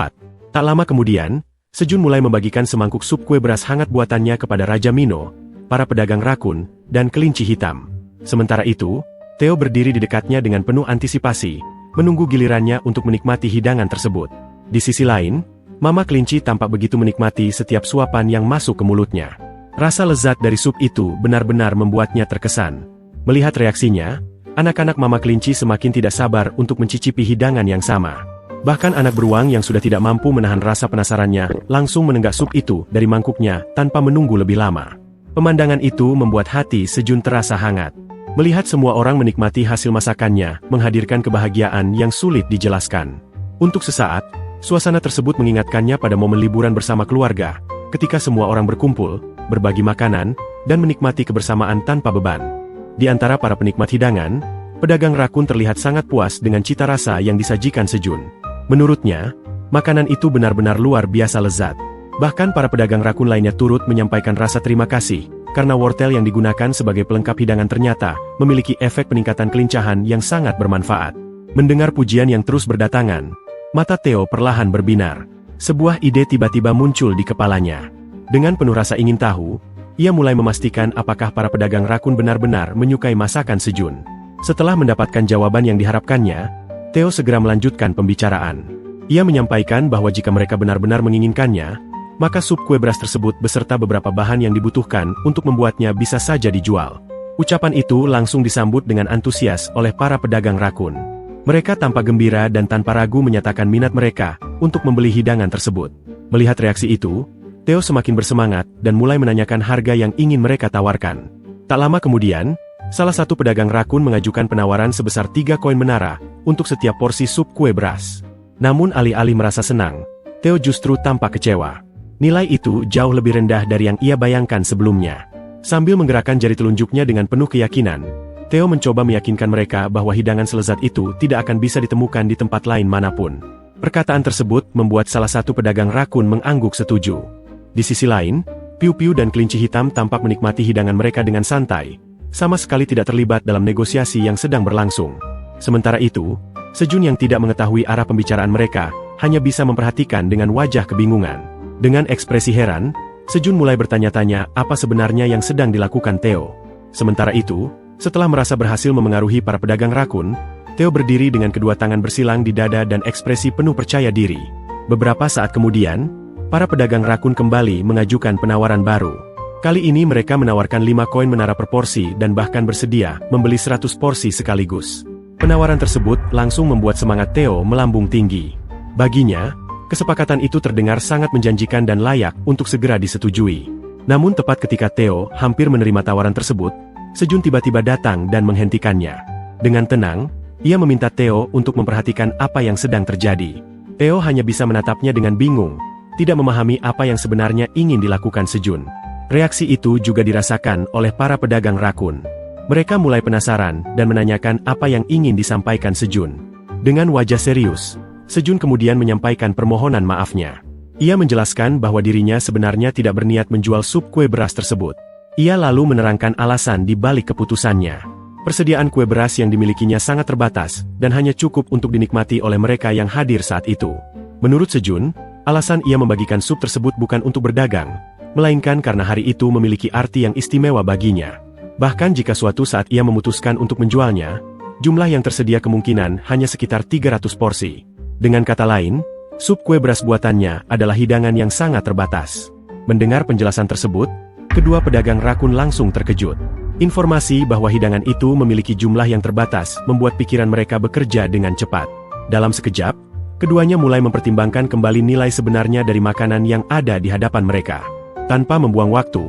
Tak lama kemudian, Sejun mulai membagikan semangkuk sup kue beras hangat buatannya kepada Raja Mino, para pedagang rakun, dan kelinci hitam. Sementara itu, Theo berdiri di dekatnya dengan penuh antisipasi, menunggu gilirannya untuk menikmati hidangan tersebut. Di sisi lain, Mama Kelinci tampak begitu menikmati setiap suapan yang masuk ke mulutnya. Rasa lezat dari sup itu benar-benar membuatnya terkesan. Melihat reaksinya, Anak-anak mama kelinci semakin tidak sabar untuk mencicipi hidangan yang sama. Bahkan anak beruang yang sudah tidak mampu menahan rasa penasarannya, langsung menenggak sup itu dari mangkuknya tanpa menunggu lebih lama. Pemandangan itu membuat hati Sejun terasa hangat. Melihat semua orang menikmati hasil masakannya, menghadirkan kebahagiaan yang sulit dijelaskan. Untuk sesaat, suasana tersebut mengingatkannya pada momen liburan bersama keluarga, ketika semua orang berkumpul, berbagi makanan, dan menikmati kebersamaan tanpa beban. Di antara para penikmat hidangan, pedagang rakun terlihat sangat puas dengan cita rasa yang disajikan Sejun. Menurutnya, makanan itu benar-benar luar biasa lezat. Bahkan para pedagang rakun lainnya turut menyampaikan rasa terima kasih, karena wortel yang digunakan sebagai pelengkap hidangan ternyata memiliki efek peningkatan kelincahan yang sangat bermanfaat. Mendengar pujian yang terus berdatangan, mata Theo perlahan berbinar. Sebuah ide tiba-tiba muncul di kepalanya. Dengan penuh rasa ingin tahu, ia mulai memastikan apakah para pedagang rakun benar-benar menyukai masakan Sejun. Setelah mendapatkan jawaban yang diharapkannya, Theo segera melanjutkan pembicaraan. Ia menyampaikan bahwa jika mereka benar-benar menginginkannya, maka sup kue beras tersebut beserta beberapa bahan yang dibutuhkan untuk membuatnya bisa saja dijual. Ucapan itu langsung disambut dengan antusias oleh para pedagang rakun. Mereka tampak gembira dan tanpa ragu menyatakan minat mereka untuk membeli hidangan tersebut. Melihat reaksi itu, Theo semakin bersemangat dan mulai menanyakan harga yang ingin mereka tawarkan. Tak lama kemudian, salah satu pedagang rakun mengajukan penawaran sebesar 3 koin menara untuk setiap porsi sup kue beras. Namun alih-alih merasa senang, Theo justru tampak kecewa. Nilai itu jauh lebih rendah dari yang ia bayangkan sebelumnya. Sambil menggerakkan jari telunjuknya dengan penuh keyakinan, Theo mencoba meyakinkan mereka bahwa hidangan selezat itu tidak akan bisa ditemukan di tempat lain manapun. Perkataan tersebut membuat salah satu pedagang rakun mengangguk setuju. Di sisi lain, Piu-Piu dan kelinci hitam tampak menikmati hidangan mereka dengan santai, sama sekali tidak terlibat dalam negosiasi yang sedang berlangsung. Sementara itu, Sejun yang tidak mengetahui arah pembicaraan mereka, hanya bisa memperhatikan dengan wajah kebingungan. Dengan ekspresi heran, Sejun mulai bertanya-tanya apa sebenarnya yang sedang dilakukan Theo. Sementara itu, setelah merasa berhasil memengaruhi para pedagang rakun, Theo berdiri dengan kedua tangan bersilang di dada dan ekspresi penuh percaya diri. Beberapa saat kemudian, para pedagang rakun kembali mengajukan penawaran baru. Kali ini mereka menawarkan 5 koin menara per porsi dan bahkan bersedia membeli 100 porsi sekaligus. Penawaran tersebut langsung membuat semangat Theo melambung tinggi. Baginya, kesepakatan itu terdengar sangat menjanjikan dan layak untuk segera disetujui. Namun tepat ketika Theo hampir menerima tawaran tersebut, Sejun tiba-tiba datang dan menghentikannya. Dengan tenang, ia meminta Theo untuk memperhatikan apa yang sedang terjadi. Theo hanya bisa menatapnya dengan bingung, tidak memahami apa yang sebenarnya ingin dilakukan Sejun. Reaksi itu juga dirasakan oleh para pedagang rakun. Mereka mulai penasaran dan menanyakan apa yang ingin disampaikan Sejun. Dengan wajah serius, Sejun kemudian menyampaikan permohonan maafnya. Ia menjelaskan bahwa dirinya sebenarnya tidak berniat menjual sup kue beras tersebut. Ia lalu menerangkan alasan di balik keputusannya. Persediaan kue beras yang dimilikinya sangat terbatas dan hanya cukup untuk dinikmati oleh mereka yang hadir saat itu. Menurut Sejun, alasan ia membagikan sup tersebut bukan untuk berdagang, melainkan karena hari itu memiliki arti yang istimewa baginya. Bahkan jika suatu saat ia memutuskan untuk menjualnya, jumlah yang tersedia kemungkinan hanya sekitar 300 porsi. Dengan kata lain, sup kue beras buatannya adalah hidangan yang sangat terbatas. Mendengar penjelasan tersebut, kedua pedagang rakun langsung terkejut. Informasi bahwa hidangan itu memiliki jumlah yang terbatas membuat pikiran mereka bekerja dengan cepat. Dalam sekejap, keduanya mulai mempertimbangkan kembali nilai sebenarnya dari makanan yang ada di hadapan mereka. Tanpa membuang waktu,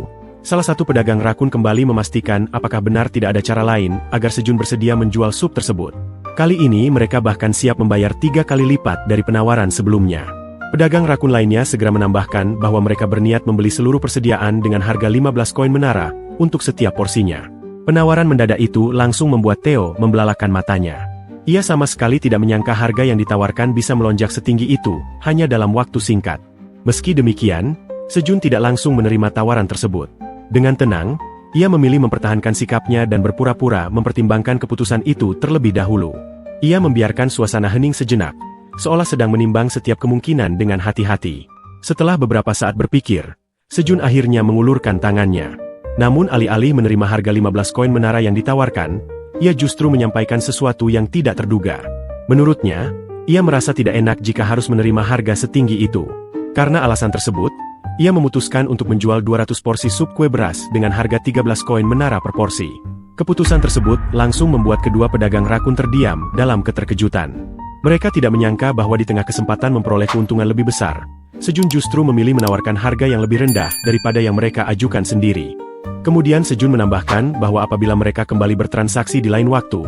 salah satu pedagang rakun kembali memastikan apakah benar tidak ada cara lain agar Sejun bersedia menjual sup tersebut. Kali ini mereka bahkan siap membayar 3 kali lipat dari penawaran sebelumnya. Pedagang rakun lainnya segera menambahkan bahwa mereka berniat membeli seluruh persediaan dengan harga 15 koin menara untuk setiap porsinya. Penawaran mendadak itu langsung membuat Theo membelalakan matanya. Ia sama sekali tidak menyangka harga yang ditawarkan bisa melonjak setinggi itu, hanya dalam waktu singkat. Meski demikian, Sejun tidak langsung menerima tawaran tersebut. Dengan tenang, ia memilih mempertahankan sikapnya dan berpura-pura mempertimbangkan keputusan itu terlebih dahulu. Ia membiarkan suasana hening sejenak, seolah sedang menimbang setiap kemungkinan dengan hati-hati. Setelah beberapa saat berpikir, Sejun akhirnya mengulurkan tangannya. Namun alih-alih menerima harga 15 koin menara yang ditawarkan, ia justru menyampaikan sesuatu yang tidak terduga. Menurutnya, ia merasa tidak enak jika harus menerima harga setinggi itu. Karena alasan tersebut, ia memutuskan untuk menjual 200 porsi sup kue beras dengan harga 13 koin menara per porsi. Keputusan tersebut langsung membuat kedua pedagang rakun terdiam dalam keterkejutan. Mereka tidak menyangka bahwa di tengah kesempatan memperoleh keuntungan lebih besar, Sejun justru memilih menawarkan harga yang lebih rendah daripada yang mereka ajukan sendiri. Kemudian Sejun menambahkan bahwa apabila mereka kembali bertransaksi di lain waktu,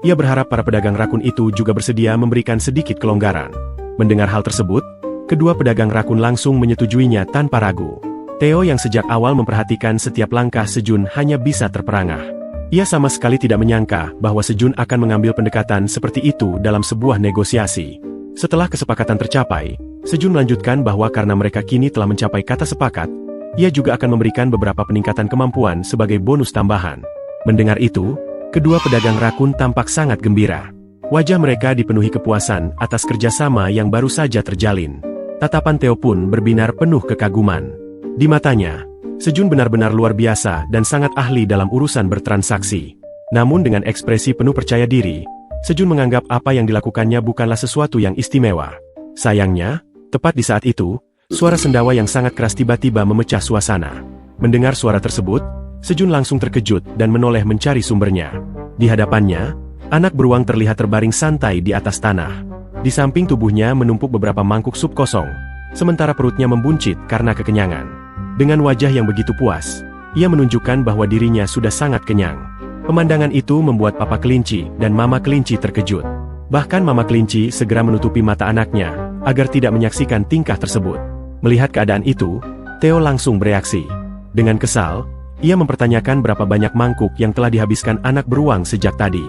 ia berharap para pedagang rakun itu juga bersedia memberikan sedikit kelonggaran. Mendengar hal tersebut, kedua pedagang rakun langsung menyetujuinya tanpa ragu. Theo yang sejak awal memperhatikan setiap langkah Sejun hanya bisa terperangah. Ia sama sekali tidak menyangka bahwa Sejun akan mengambil pendekatan seperti itu dalam sebuah negosiasi. Setelah kesepakatan tercapai, Sejun melanjutkan bahwa karena mereka kini telah mencapai kata sepakat, ia juga akan memberikan beberapa peningkatan kemampuan sebagai bonus tambahan. Mendengar itu, kedua pedagang rakun tampak sangat gembira. Wajah mereka dipenuhi kepuasan atas kerjasama yang baru saja terjalin. Tatapan Theo pun berbinar penuh kekaguman. Di matanya, Sejun benar-benar luar biasa dan sangat ahli dalam urusan bertransaksi. Namun dengan ekspresi penuh percaya diri, Sejun menganggap apa yang dilakukannya bukanlah sesuatu yang istimewa. Sayangnya, tepat di saat itu, suara sendawa yang sangat keras tiba-tiba memecah suasana. Mendengar suara tersebut, Sejun langsung terkejut dan menoleh mencari sumbernya. Di hadapannya, anak beruang terlihat terbaring santai di atas tanah. Di samping tubuhnya menumpuk beberapa mangkuk sup kosong, sementara perutnya membuncit karena kekenyangan. Dengan wajah yang begitu puas, ia menunjukkan bahwa dirinya sudah sangat kenyang. Pemandangan itu membuat Papa Kelinci dan Mama Kelinci terkejut. Bahkan Mama Kelinci segera menutupi mata anaknya, agar tidak menyaksikan tingkah tersebut. Melihat keadaan itu, Theo langsung bereaksi. Dengan kesal, ia mempertanyakan berapa banyak mangkuk yang telah dihabiskan anak beruang sejak tadi.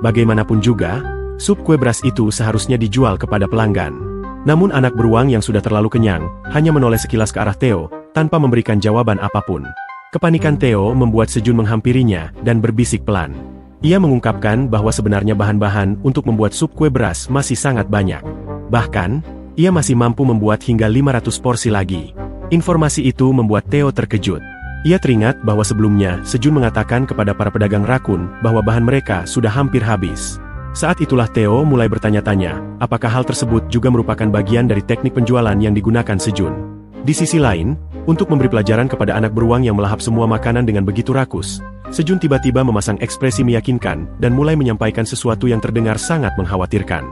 Bagaimanapun juga, sup kue beras itu seharusnya dijual kepada pelanggan. Namun anak beruang yang sudah terlalu kenyang, hanya menoleh sekilas ke arah Theo, tanpa memberikan jawaban apapun. Kepanikan Theo membuat Sejun menghampirinya dan berbisik pelan. Ia mengungkapkan bahwa sebenarnya bahan-bahan untuk membuat sup kue beras masih sangat banyak. Bahkan, ia masih mampu membuat hingga 500 porsi lagi. Informasi itu membuat Theo terkejut. Ia teringat bahwa sebelumnya Sejun mengatakan kepada para pedagang rakun bahwa bahan mereka sudah hampir habis. Saat itulah Theo mulai bertanya-tanya, apakah hal tersebut juga merupakan bagian dari teknik penjualan yang digunakan Sejun. Di sisi lain, untuk memberi pelajaran kepada anak beruang yang melahap semua makanan dengan begitu rakus, Sejun tiba-tiba memasang ekspresi meyakinkan dan mulai menyampaikan sesuatu yang terdengar sangat mengkhawatirkan.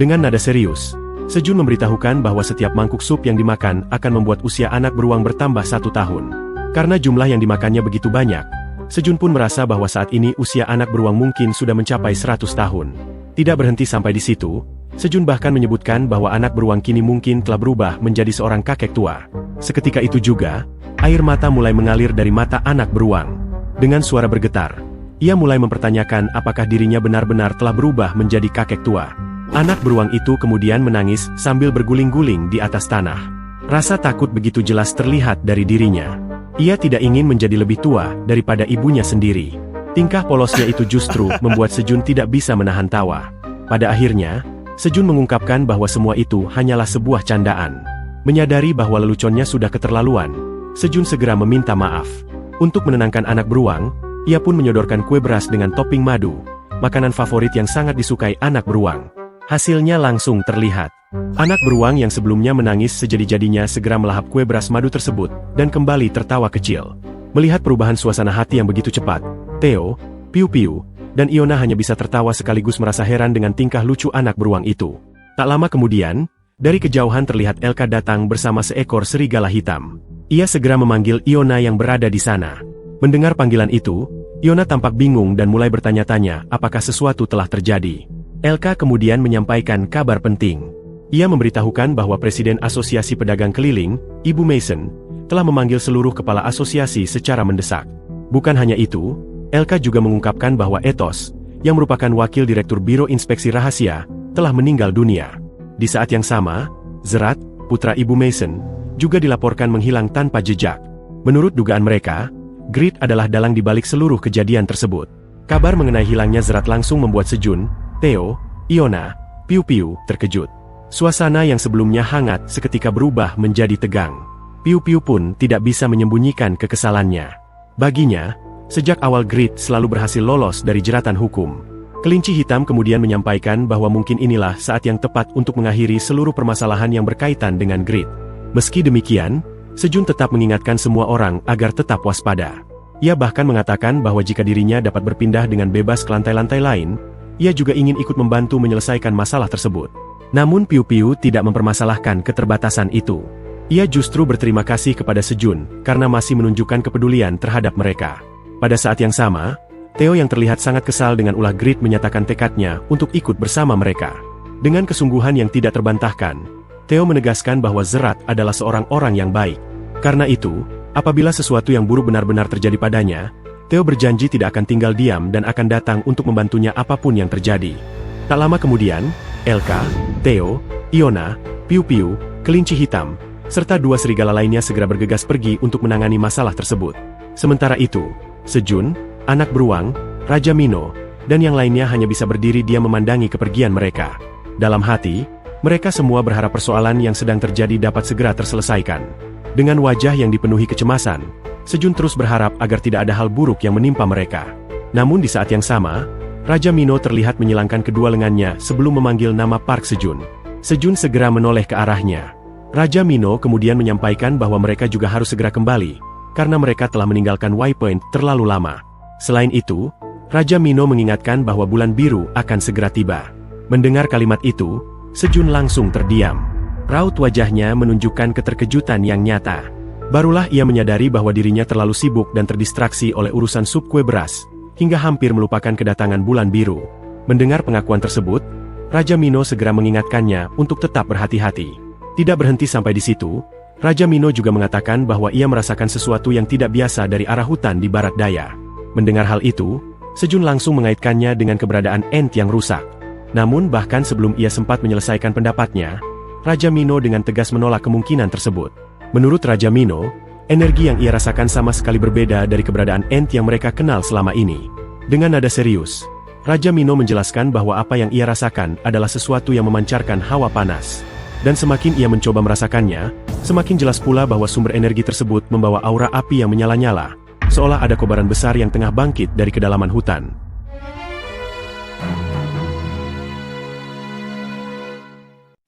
Dengan nada serius, Sejun memberitahukan bahwa setiap mangkuk sup yang dimakan akan membuat usia anak beruang bertambah 1 tahun. Karena jumlah yang dimakannya begitu banyak, Sejun pun merasa bahwa saat ini usia anak beruang mungkin sudah mencapai 100 tahun. Tidak berhenti sampai di situ, Sejun bahkan menyebutkan bahwa anak beruang kini mungkin telah berubah menjadi seorang kakek tua. Seketika itu juga, air mata mulai mengalir dari mata anak beruang. Dengan suara bergetar, ia mulai mempertanyakan apakah dirinya benar-benar telah berubah menjadi kakek tua. Anak beruang itu kemudian menangis sambil berguling-guling di atas tanah. Rasa takut begitu jelas terlihat dari dirinya. Ia tidak ingin menjadi lebih tua daripada ibunya sendiri. Tingkah polosnya itu justru membuat Sejun tidak bisa menahan tawa. Pada akhirnya, Sejun mengungkapkan bahwa semua itu hanyalah sebuah candaan. Menyadari bahwa leluconnya sudah keterlaluan, Sejun segera meminta maaf. Untuk menenangkan anak beruang, ia pun menyodorkan kue beras dengan topping madu, makanan favorit yang sangat disukai anak beruang. Hasilnya langsung terlihat. Anak beruang yang sebelumnya menangis sejadi-jadinya segera melahap kue beras madu tersebut, dan kembali tertawa kecil. Melihat perubahan suasana hati yang begitu cepat, Theo, Piu-Piu, dan Iona hanya bisa tertawa sekaligus merasa heran dengan tingkah lucu anak beruang itu. Tak lama kemudian, dari kejauhan terlihat Elka datang bersama seekor serigala hitam. Ia segera memanggil Iona yang berada di sana. Mendengar panggilan itu, Iona tampak bingung dan mulai bertanya-tanya apakah sesuatu telah terjadi. Elka kemudian menyampaikan kabar penting. Ia memberitahukan bahwa Presiden Asosiasi Pedagang Keliling, Ibu Mason, telah memanggil seluruh kepala asosiasi secara mendesak. Bukan hanya itu, Elka juga mengungkapkan bahwa Ethos, yang merupakan wakil direktur Biro Inspeksi Rahasia, telah meninggal dunia. Di saat yang sama, Zerat, putra Ibu Mason, juga dilaporkan menghilang tanpa jejak. Menurut dugaan mereka, Grit adalah dalang di balik seluruh kejadian tersebut. Kabar mengenai hilangnya Zerat langsung membuat Sejun, Theo, Iona, Piu-Piu terkejut. Suasana yang sebelumnya hangat seketika berubah menjadi tegang. Piu-Piu pun tidak bisa menyembunyikan kekesalannya. Baginya, sejak awal Grit selalu berhasil lolos dari jeratan hukum. Kelinci hitam kemudian menyampaikan bahwa mungkin inilah saat yang tepat untuk mengakhiri seluruh permasalahan yang berkaitan dengan Grit. Meski demikian, Sejun tetap mengingatkan semua orang agar tetap waspada. Ia bahkan mengatakan bahwa jika dirinya dapat berpindah dengan bebas ke lantai-lantai lain, ia juga ingin ikut membantu menyelesaikan masalah tersebut. Namun Piu Piu tidak mempermasalahkan keterbatasan itu. Ia justru berterima kasih kepada Sejun karena masih menunjukkan kepedulian terhadap mereka. Pada saat yang sama, Theo yang terlihat sangat kesal dengan ulah Grid menyatakan tekadnya untuk ikut bersama mereka. Dengan kesungguhan yang tidak terbantahkan, Theo menegaskan bahwa Zerat adalah seorang orang yang baik. Karena itu, apabila sesuatu yang buruk benar-benar terjadi padanya, Theo berjanji tidak akan tinggal diam dan akan datang untuk membantunya apapun yang terjadi. Tak lama kemudian, Elka, Theo, Iona, Piu Piu, Kelinci Hitam, serta 2 serigala lainnya segera bergegas pergi untuk menangani masalah tersebut. Sementara itu, Sejun, anak beruang, Raja Mino, dan yang lainnya hanya bisa berdiri diam memandangi kepergian mereka. Dalam hati, mereka semua berharap persoalan yang sedang terjadi dapat segera terselesaikan. Dengan wajah yang dipenuhi kecemasan, Sejun terus berharap agar tidak ada hal buruk yang menimpa mereka. Namun di saat yang sama, Raja Mino terlihat menyilangkan kedua lengannya sebelum memanggil nama Park Sejun. Sejun segera menoleh ke arahnya. Raja Mino kemudian menyampaikan bahwa mereka juga harus segera kembali, karena mereka telah meninggalkan Waypoint terlalu lama. Selain itu, Raja Mino mengingatkan bahwa bulan biru akan segera tiba. Mendengar kalimat itu, Sejun langsung terdiam. Raut wajahnya menunjukkan keterkejutan yang nyata. Barulah ia menyadari bahwa dirinya terlalu sibuk dan terdistraksi oleh urusan sup kue beras, hingga hampir melupakan kedatangan bulan biru. Mendengar pengakuan tersebut, Raja Mino segera mengingatkannya untuk tetap berhati-hati. Tidak berhenti sampai di situ, Raja Mino juga mengatakan bahwa ia merasakan sesuatu yang tidak biasa dari arah hutan di barat daya. Mendengar hal itu, Sejun langsung mengaitkannya dengan keberadaan Ent yang rusak. Namun bahkan sebelum ia sempat menyelesaikan pendapatnya, Raja Mino dengan tegas menolak kemungkinan tersebut. Menurut Raja Mino, energi yang ia rasakan sama sekali berbeda dari keberadaan Ent yang mereka kenal selama ini. Dengan nada serius, Raja Mino menjelaskan bahwa apa yang ia rasakan adalah sesuatu yang memancarkan hawa panas. Dan semakin ia mencoba merasakannya, semakin jelas pula bahwa sumber energi tersebut membawa aura api yang menyala-nyala, seolah ada kobaran besar yang tengah bangkit dari kedalaman hutan.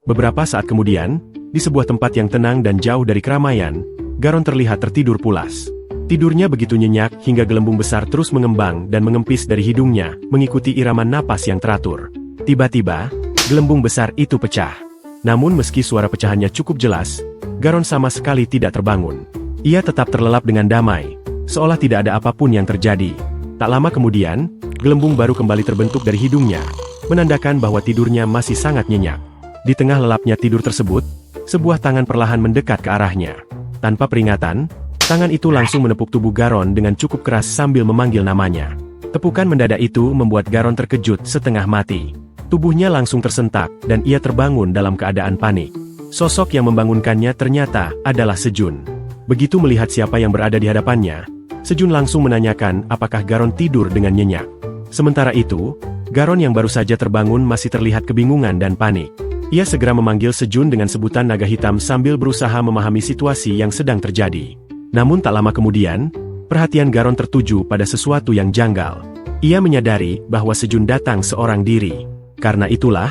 Beberapa saat kemudian, di sebuah tempat yang tenang dan jauh dari keramaian, Garon terlihat tertidur pulas. Tidurnya begitu nyenyak hingga gelembung besar terus mengembang dan mengempis dari hidungnya, mengikuti irama napas yang teratur. Tiba-tiba, gelembung besar itu pecah. Namun meski suara pecahannya cukup jelas, Garon sama sekali tidak terbangun. Ia tetap terlelap dengan damai, seolah tidak ada apapun yang terjadi. Tak lama kemudian, gelembung baru kembali terbentuk dari hidungnya, menandakan bahwa tidurnya masih sangat nyenyak. Di tengah lelapnya tidur tersebut, sebuah tangan perlahan mendekat ke arahnya. Tanpa peringatan, tangan itu langsung menepuk tubuh Garon dengan cukup keras sambil memanggil namanya. Tepukan mendadak itu membuat Garon terkejut setengah mati. Tubuhnya langsung tersentak dan ia terbangun dalam keadaan panik. Sosok yang membangunkannya ternyata adalah Sejun. Begitu melihat siapa yang berada di hadapannya, Sejun langsung menanyakan apakah Garon tidur dengan nyenyak. Sementara itu, Garon yang baru saja terbangun masih terlihat kebingungan dan panik. Ia segera memanggil Sejun dengan sebutan naga hitam sambil berusaha memahami situasi yang sedang terjadi. Namun tak lama kemudian, perhatian Garon tertuju pada sesuatu yang janggal. Ia menyadari bahwa Sejun datang seorang diri. Karena itulah,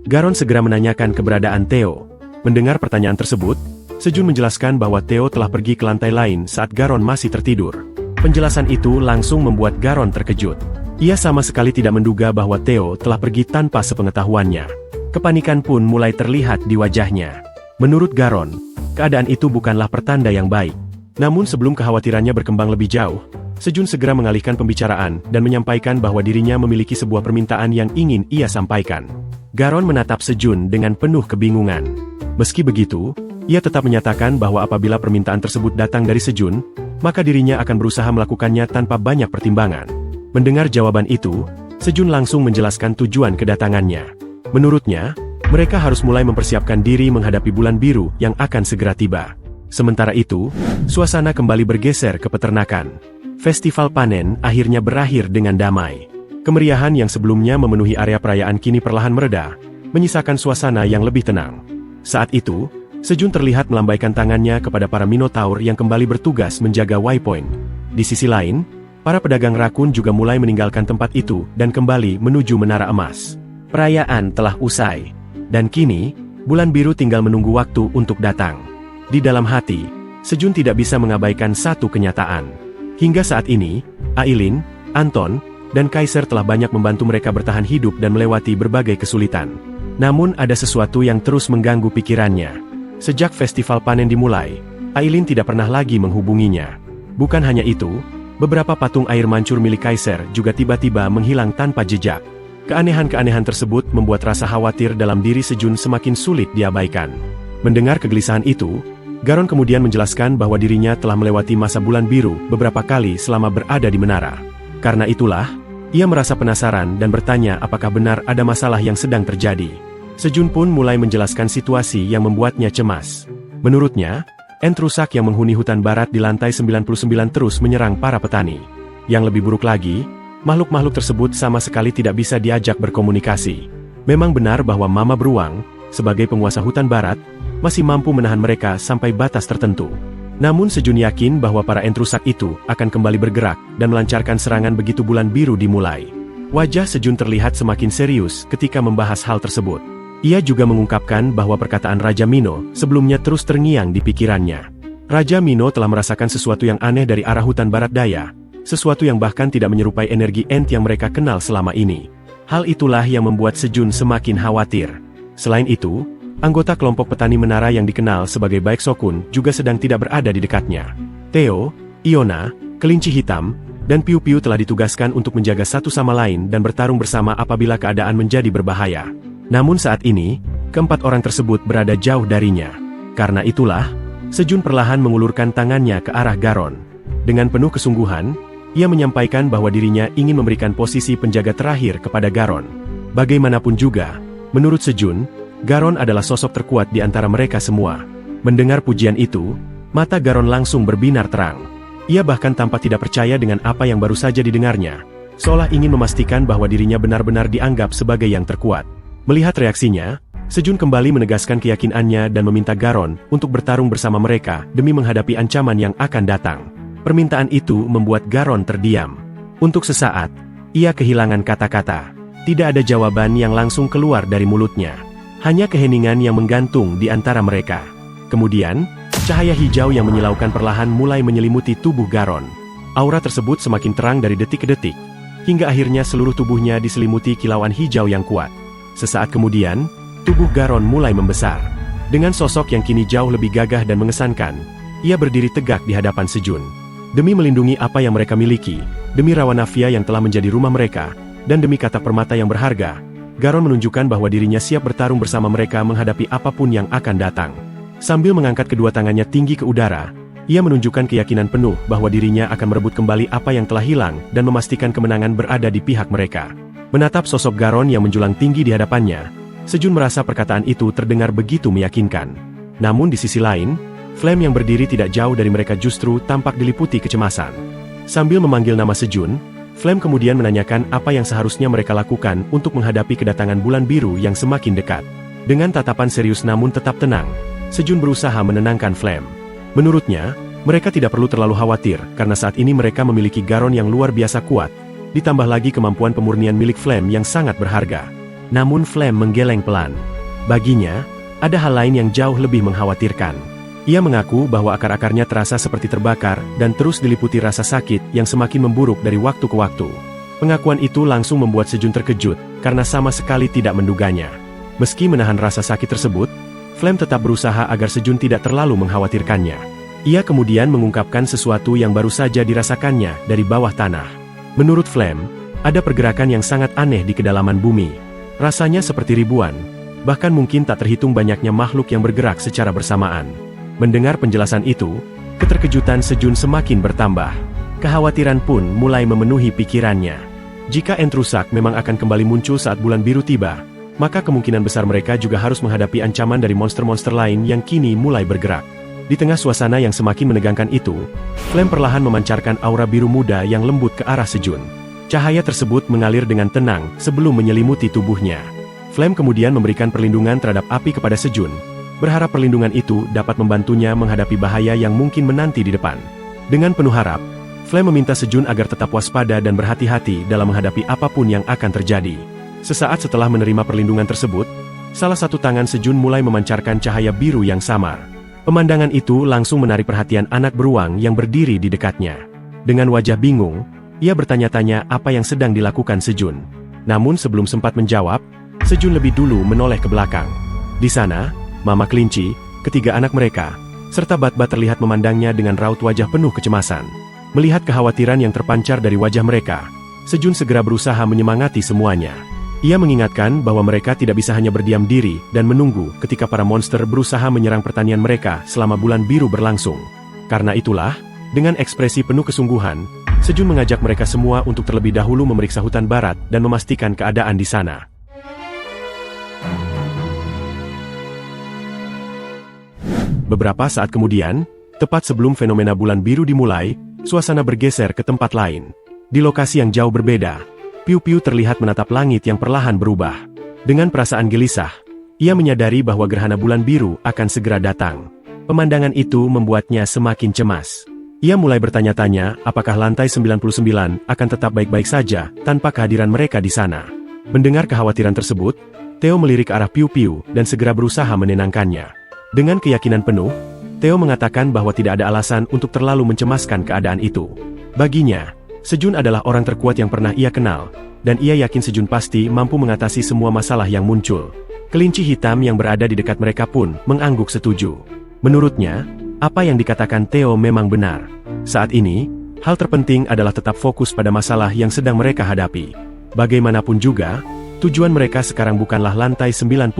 Garon segera menanyakan keberadaan Theo. Mendengar pertanyaan tersebut, Sejun menjelaskan bahwa Theo telah pergi ke lantai lain saat Garon masih tertidur. Penjelasan itu langsung membuat Garon terkejut. Ia sama sekali tidak menduga bahwa Theo telah pergi tanpa sepengetahuannya. Kepanikan pun mulai terlihat di wajahnya. Menurut Garon, keadaan itu bukanlah pertanda yang baik. Namun sebelum kekhawatirannya berkembang lebih jauh, Sejun segera mengalihkan pembicaraan dan menyampaikan bahwa dirinya memiliki sebuah permintaan yang ingin ia sampaikan. Garon menatap Sejun dengan penuh kebingungan. Meski begitu, ia tetap menyatakan bahwa apabila permintaan tersebut datang dari Sejun, maka dirinya akan berusaha melakukannya tanpa banyak pertimbangan. Mendengar jawaban itu, Sejun langsung menjelaskan tujuan kedatangannya. Menurutnya, mereka harus mulai mempersiapkan diri menghadapi bulan biru yang akan segera tiba. Sementara itu, suasana kembali bergeser ke peternakan. Festival panen akhirnya berakhir dengan damai. Kemeriahan yang sebelumnya memenuhi area perayaan kini perlahan mereda, menyisakan suasana yang lebih tenang. Saat itu, Sejun terlihat melambaikan tangannya kepada para Minotaur yang kembali bertugas menjaga Waypoint. Di sisi lain, para pedagang rakun juga mulai meninggalkan tempat itu dan kembali menuju Menara Emas. Perayaan telah usai, dan kini, bulan biru tinggal menunggu waktu untuk datang. Di dalam hati, Sejun tidak bisa mengabaikan satu kenyataan. Hingga saat ini, Aileen, Anton, dan Kaiser telah banyak membantu mereka bertahan hidup dan melewati berbagai kesulitan. Namun ada sesuatu yang terus mengganggu pikirannya. Sejak festival panen dimulai, Aileen tidak pernah lagi menghubunginya. Bukan hanya itu, beberapa patung air mancur milik Kaiser juga tiba-tiba menghilang tanpa jejak. Keanehan-keanehan tersebut membuat rasa khawatir dalam diri Sejun semakin sulit diabaikan. Mendengar kegelisahan itu, Garon kemudian menjelaskan bahwa dirinya telah melewati masa bulan biru beberapa kali selama berada di menara. Karena itulah, ia merasa penasaran dan bertanya apakah benar ada masalah yang sedang terjadi. Sejun pun mulai menjelaskan situasi yang membuatnya cemas. Menurutnya, ent rusak yang menghuni hutan barat di lantai 99 terus menyerang para petani. Yang lebih buruk lagi, makhluk-makhluk tersebut sama sekali tidak bisa diajak berkomunikasi. Memang benar bahwa Mama Beruang, sebagai penguasa hutan barat, masih mampu menahan mereka sampai batas tertentu. Namun Sejun yakin bahwa para ent rusak itu akan kembali bergerak dan melancarkan serangan begitu bulan biru dimulai. Wajah Sejun terlihat semakin serius ketika membahas hal tersebut. Ia juga mengungkapkan bahwa perkataan Raja Mino sebelumnya terus terngiang di pikirannya. Raja Mino telah merasakan sesuatu yang aneh dari arah hutan barat daya, sesuatu yang bahkan tidak menyerupai energi ent yang mereka kenal selama ini. Hal itulah yang membuat Sejun semakin khawatir. Selain itu, anggota kelompok petani menara yang dikenal sebagai Baek Sokun juga sedang tidak berada di dekatnya. Theo, Iona, Kelinci Hitam, dan Piu Piu telah ditugaskan untuk menjaga satu sama lain dan bertarung bersama apabila keadaan menjadi berbahaya. Namun saat ini, keempat orang tersebut berada jauh darinya. Karena itulah, Sejun perlahan mengulurkan tangannya ke arah Garon. Dengan penuh kesungguhan, ia menyampaikan bahwa dirinya ingin memberikan posisi penjaga terakhir kepada Garon. Bagaimanapun juga, menurut Sejun, Garon adalah sosok terkuat di antara mereka semua. Mendengar pujian itu, mata Garon langsung berbinar terang. Ia bahkan tampak tidak percaya dengan apa yang baru saja didengarnya, seolah ingin memastikan bahwa dirinya benar-benar dianggap sebagai yang terkuat. Melihat reaksinya, Sejun kembali menegaskan keyakinannya dan meminta Garon untuk bertarung bersama mereka demi menghadapi ancaman yang akan datang. Permintaan itu membuat Garon terdiam. Untuk sesaat, ia kehilangan kata-kata. Tidak ada jawaban yang langsung keluar dari mulutnya. Hanya keheningan yang menggantung di antara mereka. Kemudian, cahaya hijau yang menyilaukan perlahan mulai menyelimuti tubuh Garon. Aura tersebut semakin terang dari detik ke detik, hingga akhirnya seluruh tubuhnya diselimuti kilauan hijau yang kuat. Sesaat kemudian, tubuh Garon mulai membesar. Dengan sosok yang kini jauh lebih gagah dan mengesankan, ia berdiri tegak di hadapan Sejun. Demi melindungi apa yang mereka miliki, demi Rawanavia yang telah menjadi rumah mereka, dan demi kata permata yang berharga, Garon menunjukkan bahwa dirinya siap bertarung bersama mereka menghadapi apapun yang akan datang. Sambil mengangkat kedua tangannya tinggi ke udara, ia menunjukkan keyakinan penuh bahwa dirinya akan merebut kembali apa yang telah hilang dan memastikan kemenangan berada di pihak mereka. Menatap sosok Garon yang menjulang tinggi di hadapannya, Sejun merasa perkataan itu terdengar begitu meyakinkan. Namun di sisi lain, Flame yang berdiri tidak jauh dari mereka justru tampak diliputi kecemasan. Sambil memanggil nama Sejun, Flame kemudian menanyakan apa yang seharusnya mereka lakukan untuk menghadapi kedatangan bulan biru yang semakin dekat. Dengan tatapan serius namun tetap tenang, Sejun berusaha menenangkan Flame. Menurutnya, mereka tidak perlu terlalu khawatir karena saat ini mereka memiliki Garon yang luar biasa kuat, ditambah lagi kemampuan pemurnian milik Flame yang sangat berharga. Namun Flame menggeleng pelan. Baginya, ada hal lain yang jauh lebih mengkhawatirkan. Ia mengaku bahwa akar-akarnya terasa seperti terbakar dan terus diliputi rasa sakit yang semakin memburuk dari waktu ke waktu. Pengakuan itu langsung membuat Sejun terkejut karena sama sekali tidak menduganya. Meski menahan rasa sakit tersebut, Flame tetap berusaha agar Sejun tidak terlalu mengkhawatirkannya. Ia kemudian mengungkapkan sesuatu yang baru saja dirasakannya dari bawah tanah. Menurut Flame, ada pergerakan yang sangat aneh di kedalaman bumi. Rasanya seperti ribuan, bahkan mungkin tak terhitung banyaknya makhluk yang bergerak secara bersamaan. Mendengar penjelasan itu, keterkejutan Sejun semakin bertambah. Kekhawatiran pun mulai memenuhi pikirannya. Jika ent rusak memang akan kembali muncul saat bulan biru tiba, maka kemungkinan besar mereka juga harus menghadapi ancaman dari monster-monster lain yang kini mulai bergerak. Di tengah suasana yang semakin menegangkan itu, Flame perlahan memancarkan aura biru muda yang lembut ke arah Sejun. Cahaya tersebut mengalir dengan tenang sebelum menyelimuti tubuhnya. Flame kemudian memberikan perlindungan terhadap api kepada Sejun, berharap perlindungan itu dapat membantunya menghadapi bahaya yang mungkin menanti di depan. Dengan penuh harap, Flame meminta Sejun agar tetap waspada dan berhati-hati dalam menghadapi apapun yang akan terjadi. Sesaat setelah menerima perlindungan tersebut, salah satu tangan Sejun mulai memancarkan cahaya biru yang samar. Pemandangan itu langsung menarik perhatian anak beruang yang berdiri di dekatnya. Dengan wajah bingung, ia bertanya-tanya apa yang sedang dilakukan Sejun. Namun sebelum sempat menjawab, Sejun lebih dulu menoleh ke belakang. Di sana, Mama Kelinci, ketiga anak mereka, serta Bat-Bat terlihat memandangnya dengan raut wajah penuh kecemasan. Melihat kekhawatiran yang terpancar dari wajah mereka, Sejun segera berusaha menyemangati semuanya. Ia mengingatkan bahwa mereka tidak bisa hanya berdiam diri dan menunggu ketika para monster berusaha menyerang pertanian mereka selama bulan biru berlangsung. Karena itulah, dengan ekspresi penuh kesungguhan, Sejun mengajak mereka semua untuk terlebih dahulu memeriksa hutan barat dan memastikan keadaan di sana. Beberapa saat kemudian, tepat sebelum fenomena bulan biru dimulai, suasana bergeser ke tempat lain. Di lokasi yang jauh berbeda, Piu-Piu terlihat menatap langit yang perlahan berubah. Dengan perasaan gelisah, ia menyadari bahwa gerhana bulan biru akan segera datang. Pemandangan itu membuatnya semakin cemas. Ia mulai bertanya-tanya apakah lantai 99 akan tetap baik-baik saja tanpa kehadiran mereka di sana. Mendengar kekhawatiran tersebut, Theo melirik ke arah Piu-Piu dan segera berusaha menenangkannya. Dengan keyakinan penuh, Theo mengatakan bahwa tidak ada alasan untuk terlalu mencemaskan keadaan itu. Baginya, Sejun adalah orang terkuat yang pernah ia kenal, dan ia yakin Sejun pasti mampu mengatasi semua masalah yang muncul. Kelinci hitam yang berada di dekat mereka pun mengangguk setuju. Menurutnya, apa yang dikatakan Theo memang benar. Saat ini, hal terpenting adalah tetap fokus pada masalah yang sedang mereka hadapi. Bagaimanapun juga, tujuan mereka sekarang bukanlah lantai 99.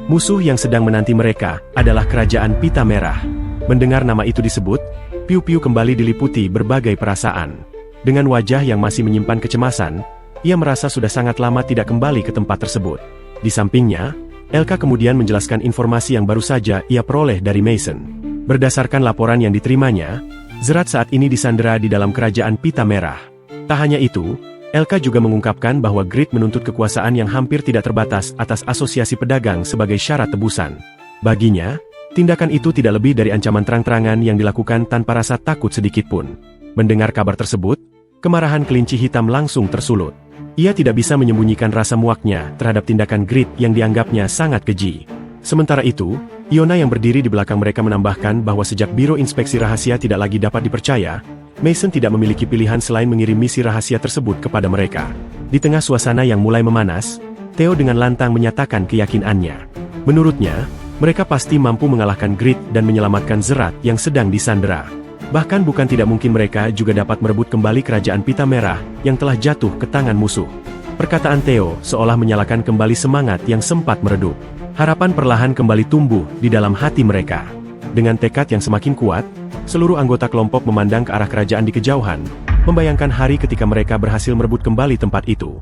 Musuh yang sedang menanti mereka adalah Kerajaan Pita Merah. Mendengar nama itu disebut, Piu-Piu kembali diliputi berbagai perasaan. Dengan wajah yang masih menyimpan kecemasan, ia merasa sudah sangat lama tidak kembali ke tempat tersebut. Di sampingnya, Elka kemudian menjelaskan informasi yang baru saja ia peroleh dari Mason. Berdasarkan laporan yang diterimanya, Zerat saat ini disandera di dalam Kerajaan Pita Merah. Tak hanya itu, Elka juga mengungkapkan bahwa Grid menuntut kekuasaan yang hampir tidak terbatas atas asosiasi pedagang sebagai syarat tebusan. Baginya, tindakan itu tidak lebih dari ancaman terang-terangan yang dilakukan tanpa rasa takut sedikitpun. Mendengar kabar tersebut, kemarahan kelinci hitam langsung tersulut. Ia tidak bisa menyembunyikan rasa muaknya terhadap tindakan Grid yang dianggapnya sangat keji. Sementara itu, Iona yang berdiri di belakang mereka menambahkan bahwa sejak Biro Inspeksi Rahasia tidak lagi dapat dipercaya, Mason tidak memiliki pilihan selain mengirim misi rahasia tersebut kepada mereka. Di tengah suasana yang mulai memanas, Theo dengan lantang menyatakan keyakinannya. Menurutnya, mereka pasti mampu mengalahkan Grid dan menyelamatkan Zerat yang sedang disandera. Bahkan bukan tidak mungkin mereka juga dapat merebut kembali Kerajaan Pita Merah yang telah jatuh ke tangan musuh. Perkataan Theo seolah menyalakan kembali semangat yang sempat meredup. Harapan perlahan kembali tumbuh di dalam hati mereka. Dengan tekad yang semakin kuat, seluruh anggota kelompok memandang ke arah kerajaan di kejauhan, membayangkan hari ketika mereka berhasil merebut kembali tempat itu.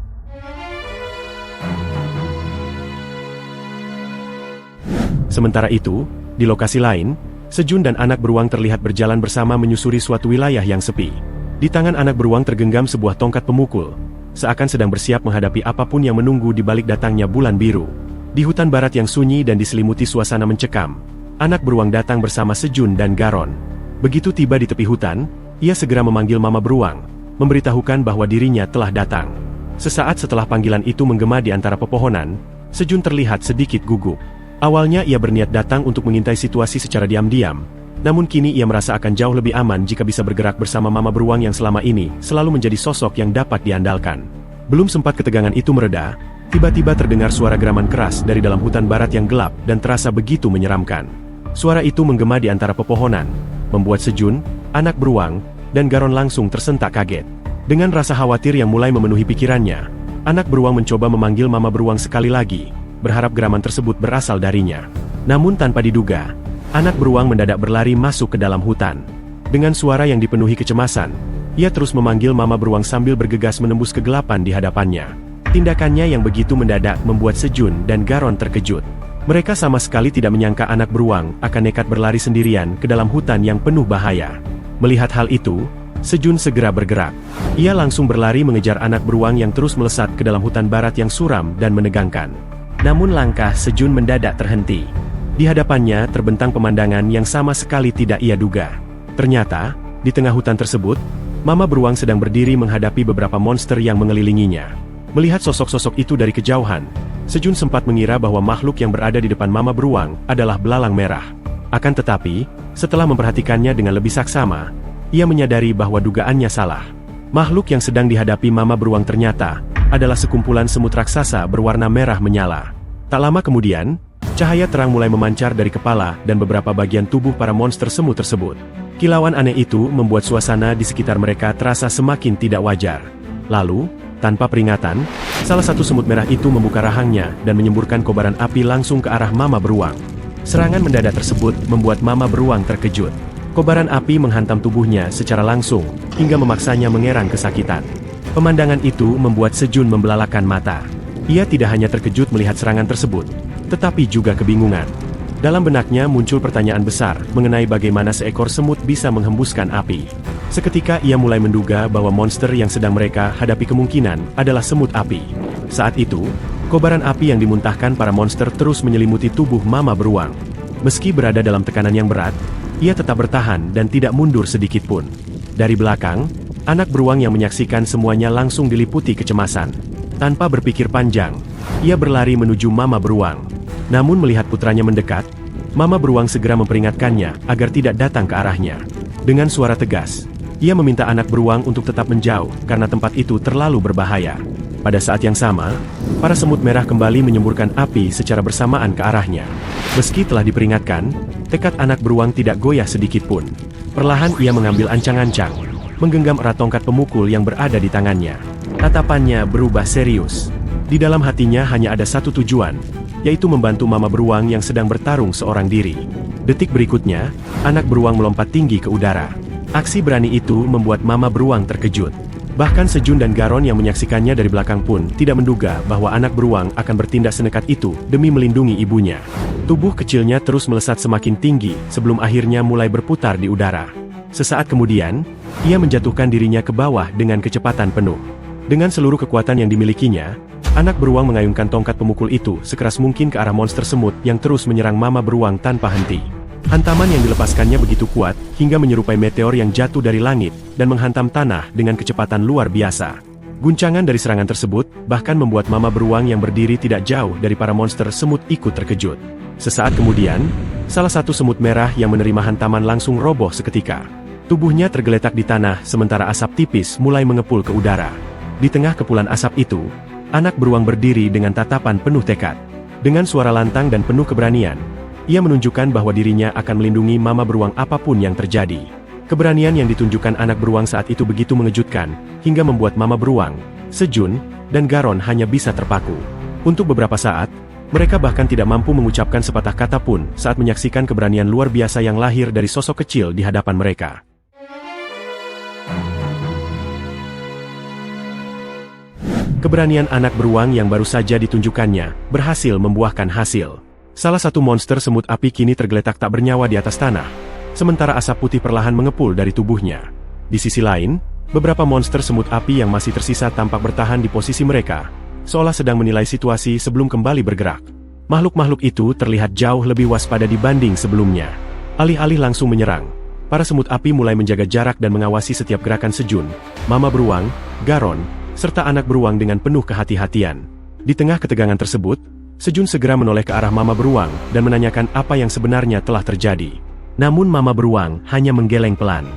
Sementara itu, di lokasi lain, Sejun dan anak beruang terlihat berjalan bersama menyusuri suatu wilayah yang sepi. Di tangan anak beruang tergenggam sebuah tongkat pemukul, seakan sedang bersiap menghadapi apapun yang menunggu di balik datangnya bulan biru. Di hutan barat yang sunyi dan diselimuti suasana mencekam, anak beruang datang bersama Sejun dan Garon. Begitu tiba di tepi hutan, ia segera memanggil Mama Beruang, memberitahukan bahwa dirinya telah datang. Sesaat setelah panggilan itu menggema di antara pepohonan, Sejun terlihat sedikit gugup. Awalnya ia berniat datang untuk mengintai situasi secara diam-diam, namun kini ia merasa akan jauh lebih aman jika bisa bergerak bersama Mama Beruang yang selama ini selalu menjadi sosok yang dapat diandalkan. Belum sempat ketegangan itu mereda, tiba-tiba terdengar suara geraman keras dari dalam hutan barat yang gelap dan terasa begitu menyeramkan. Suara itu menggema di antara pepohonan, membuat Sejun, anak beruang, dan Garon langsung tersentak kaget. Dengan rasa khawatir yang mulai memenuhi pikirannya, anak beruang mencoba memanggil Mama Beruang sekali lagi, berharap geraman tersebut berasal darinya. Namun tanpa diduga, anak beruang mendadak berlari masuk ke dalam hutan. Dengan suara yang dipenuhi kecemasan, ia terus memanggil Mama Beruang sambil bergegas menembus kegelapan di hadapannya. Tindakannya yang begitu mendadak membuat Sejun dan Garon terkejut. Mereka sama sekali tidak menyangka anak beruang akan nekat berlari sendirian ke dalam hutan yang penuh bahaya. Melihat hal itu, Sejun segera bergerak. Ia langsung berlari mengejar anak beruang yang terus melesat ke dalam hutan barat yang suram dan menegangkan. Namun langkah Sejun mendadak terhenti. Di hadapannya terbentang pemandangan yang sama sekali tidak ia duga. Ternyata, di tengah hutan tersebut, Mama Beruang sedang berdiri menghadapi beberapa monster yang mengelilinginya. Melihat sosok-sosok itu dari kejauhan, Sejun sempat mengira bahwa makhluk yang berada di depan Mama Beruang adalah belalang merah. Akan tetapi, setelah memperhatikannya dengan lebih saksama, ia menyadari bahwa dugaannya salah. Makhluk yang sedang dihadapi Mama Beruang ternyata adalah sekumpulan semut raksasa berwarna merah menyala. Tak lama kemudian, cahaya terang mulai memancar dari kepala dan beberapa bagian tubuh para monster semut tersebut. Kilauan aneh itu membuat suasana di sekitar mereka terasa semakin tidak wajar. Lalu, tanpa peringatan, salah satu semut merah itu membuka rahangnya dan menyemburkan kobaran api langsung ke arah Mama Beruang. Serangan mendadak tersebut membuat Mama Beruang terkejut. Kobaran api menghantam tubuhnya secara langsung, hingga memaksanya mengerang kesakitan. Pemandangan itu membuat Sejun membelalakan mata. Ia tidak hanya terkejut melihat serangan tersebut, tetapi juga kebingungan. Dalam benaknya muncul pertanyaan besar mengenai bagaimana seekor semut bisa menghembuskan api. Seketika ia mulai menduga bahwa monster yang sedang mereka hadapi kemungkinan adalah semut api. Saat itu, kobaran api yang dimuntahkan para monster terus menyelimuti tubuh Mama Beruang. Meski berada dalam tekanan yang berat, ia tetap bertahan dan tidak mundur sedikit pun. Dari belakang, anak beruang yang menyaksikan semuanya langsung diliputi kecemasan. Tanpa berpikir panjang, ia berlari menuju Mama Beruang. Namun melihat putranya mendekat, Mama Beruang segera memperingatkannya agar tidak datang ke arahnya. Dengan suara tegas, ia meminta anak beruang untuk tetap menjauh karena tempat itu terlalu berbahaya. Pada saat yang sama, para semut merah kembali menyemburkan api secara bersamaan ke arahnya. Meski telah diperingatkan, tekad anak beruang tidak goyah sedikit pun. Perlahan ia mengambil ancang-ancang, menggenggam erat tongkat pemukul yang berada di tangannya. Tatapannya berubah serius. Di dalam hatinya hanya ada satu tujuan, yaitu membantu Mama Beruang yang sedang bertarung seorang diri. Detik berikutnya, anak beruang melompat tinggi ke udara. Aksi berani itu membuat Mama Beruang terkejut. Bahkan Sejun dan Garon yang menyaksikannya dari belakang pun tidak menduga bahwa anak beruang akan bertindak senekat itu demi melindungi ibunya. Tubuh kecilnya terus melesat semakin tinggi sebelum akhirnya mulai berputar di udara. Sesaat kemudian, ia menjatuhkan dirinya ke bawah dengan kecepatan penuh. Dengan seluruh kekuatan yang dimilikinya, anak beruang mengayunkan tongkat pemukul itu sekeras mungkin ke arah monster semut yang terus menyerang Mama Beruang tanpa henti. Hantaman yang dilepaskannya begitu kuat, hingga menyerupai meteor yang jatuh dari langit, dan menghantam tanah dengan kecepatan luar biasa. Guncangan dari serangan tersebut, bahkan membuat Mama Beruang yang berdiri tidak jauh dari para monster semut ikut terkejut. Sesaat kemudian, salah satu semut merah yang menerima hantaman langsung roboh seketika. Tubuhnya tergeletak di tanah sementara asap tipis mulai mengepul ke udara. Di tengah kepulan asap itu, anak beruang berdiri dengan tatapan penuh tekad. Dengan suara lantang dan penuh keberanian, ia menunjukkan bahwa dirinya akan melindungi Mama Beruang apapun yang terjadi. Keberanian yang ditunjukkan anak beruang saat itu begitu mengejutkan, hingga membuat Mama Beruang, Sejun, dan Garon hanya bisa terpaku. Untuk beberapa saat, mereka bahkan tidak mampu mengucapkan sepatah kata pun saat menyaksikan keberanian luar biasa yang lahir dari sosok kecil di hadapan mereka. Keberanian anak beruang yang baru saja ditunjukkannya berhasil membuahkan hasil. Salah satu monster semut api kini tergeletak tak bernyawa di atas tanah, sementara asap putih perlahan mengepul dari tubuhnya. Di sisi lain, beberapa monster semut api yang masih tersisa tampak bertahan di posisi mereka, seolah sedang menilai situasi sebelum kembali bergerak. Makhluk-makhluk itu terlihat jauh lebih waspada dibanding sebelumnya. Alih-alih langsung menyerang, para semut api mulai menjaga jarak dan mengawasi setiap gerakan Sejun, Mama Beruang, Garon, serta anak beruang dengan penuh kehati-hatian. Di tengah ketegangan tersebut, Sejun segera menoleh ke arah Mama Beruang dan menanyakan apa yang sebenarnya telah terjadi. Namun Mama Beruang hanya menggeleng pelan.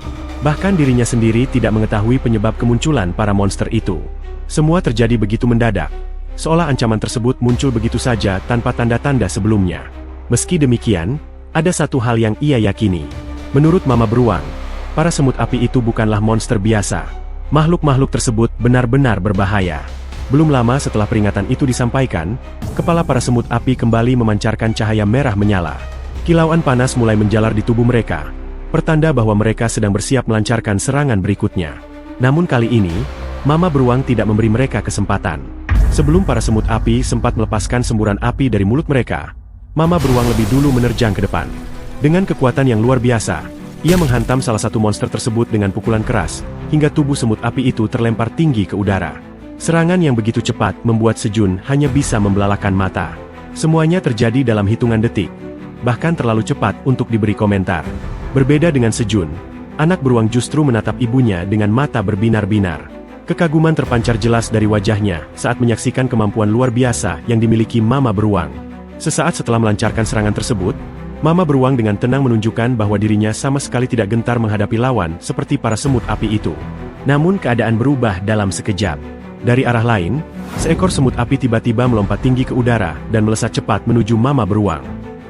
Bahkan dirinya sendiri tidak mengetahui penyebab kemunculan para monster itu. Semua terjadi begitu mendadak, seolah ancaman tersebut muncul begitu saja tanpa tanda-tanda sebelumnya. Meski demikian, ada satu hal yang ia yakini. Menurut Mama Beruang, para semut api itu bukanlah monster biasa. Makhluk-makhluk tersebut benar-benar berbahaya. Belum lama setelah peringatan itu disampaikan, kepala para semut api kembali memancarkan cahaya merah menyala. Kilauan panas mulai menjalar di tubuh mereka, pertanda bahwa mereka sedang bersiap melancarkan serangan berikutnya. Namun kali ini, Mama Beruang tidak memberi mereka kesempatan. Sebelum para semut api sempat melepaskan semburan api dari mulut mereka, Mama Beruang lebih dulu menerjang ke depan. Dengan kekuatan yang luar biasa, ia menghantam salah satu monster tersebut dengan pukulan keras, hingga tubuh semut api itu terlempar tinggi ke udara. Serangan yang begitu cepat membuat Sejun hanya bisa membelalakan mata. Semuanya terjadi dalam hitungan detik, bahkan terlalu cepat untuk diberi komentar. Berbeda dengan Sejun, anak beruang justru menatap ibunya dengan mata berbinar-binar. Kekaguman terpancar jelas dari wajahnya saat menyaksikan kemampuan luar biasa yang dimiliki Mama Beruang. Sesaat setelah melancarkan serangan tersebut, Mama beruang dengan tenang menunjukkan bahwa dirinya sama sekali tidak gentar menghadapi lawan seperti para semut api itu. Namun keadaan berubah dalam sekejap. Dari arah lain, seekor semut api tiba-tiba melompat tinggi ke udara dan melesat cepat menuju Mama beruang.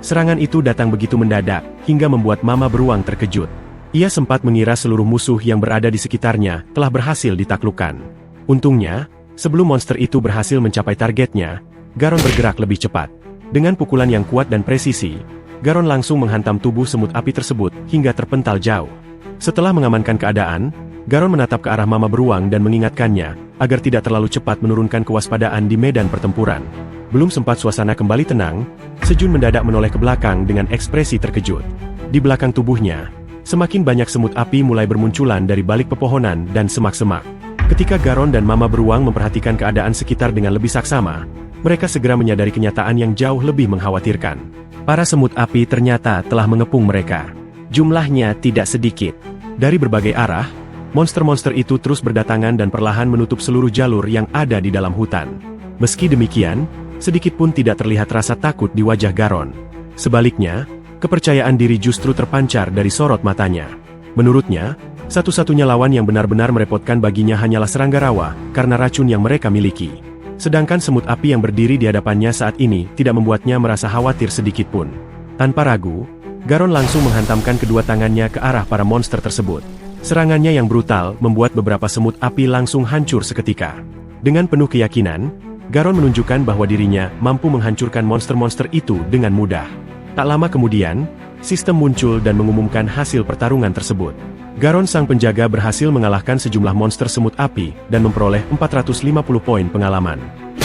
Serangan itu datang begitu mendadak, hingga membuat Mama beruang terkejut. Ia sempat mengira seluruh musuh yang berada di sekitarnya telah berhasil ditaklukkan. Untungnya, sebelum monster itu berhasil mencapai targetnya, Garon bergerak lebih cepat. Dengan pukulan yang kuat dan presisi, Garon langsung menghantam tubuh semut api tersebut hingga terpental jauh. Setelah mengamankan keadaan, Garon menatap ke arah Mama beruang dan mengingatkannya agar tidak terlalu cepat menurunkan kewaspadaan di medan pertempuran. Belum sempat suasana kembali tenang, Sejun mendadak menoleh ke belakang dengan ekspresi terkejut. Di belakang tubuhnya, semakin banyak semut api mulai bermunculan dari balik pepohonan dan semak-semak. Ketika Garon dan Mama beruang memperhatikan keadaan sekitar dengan lebih saksama, mereka segera menyadari kenyataan yang jauh lebih mengkhawatirkan. Para semut api ternyata telah mengepung mereka. Jumlahnya tidak sedikit. Dari berbagai arah, monster-monster itu terus berdatangan dan perlahan menutup seluruh jalur yang ada di dalam hutan. Meski demikian, sedikit pun tidak terlihat rasa takut di wajah Garon. Sebaliknya, kepercayaan diri justru terpancar dari sorot matanya. Menurutnya, satu-satunya lawan yang benar-benar merepotkan baginya hanyalah serangga rawa karena racun yang mereka miliki. Sedangkan semut api yang berdiri di hadapannya saat ini tidak membuatnya merasa khawatir sedikitpun. Tanpa ragu, Garon langsung menghantamkan kedua tangannya ke arah para monster tersebut. Serangannya yang brutal membuat beberapa semut api langsung hancur seketika. Dengan penuh keyakinan, Garon menunjukkan bahwa dirinya mampu menghancurkan monster-monster itu dengan mudah. Tak lama kemudian, sistem muncul dan mengumumkan hasil pertarungan tersebut. Garon sang penjaga berhasil mengalahkan sejumlah monster semut api dan memperoleh 450 poin pengalaman.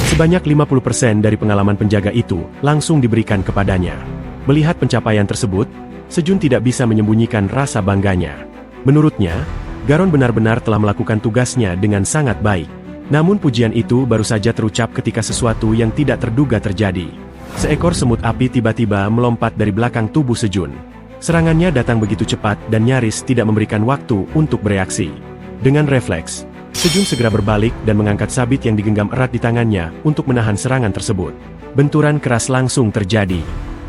Sebanyak 50% dari pengalaman penjaga itu langsung diberikan kepadanya. Melihat pencapaian tersebut, Sejun tidak bisa menyembunyikan rasa bangganya. Menurutnya, Garon benar-benar telah melakukan tugasnya dengan sangat baik. Namun pujian itu baru saja terucap ketika sesuatu yang tidak terduga terjadi. Seekor semut api tiba-tiba melompat dari belakang tubuh Sejun. Serangannya datang begitu cepat dan nyaris tidak memberikan waktu untuk bereaksi. Dengan refleks, Sejun segera berbalik dan mengangkat sabit yang digenggam erat di tangannya untuk menahan serangan tersebut. Benturan keras langsung terjadi.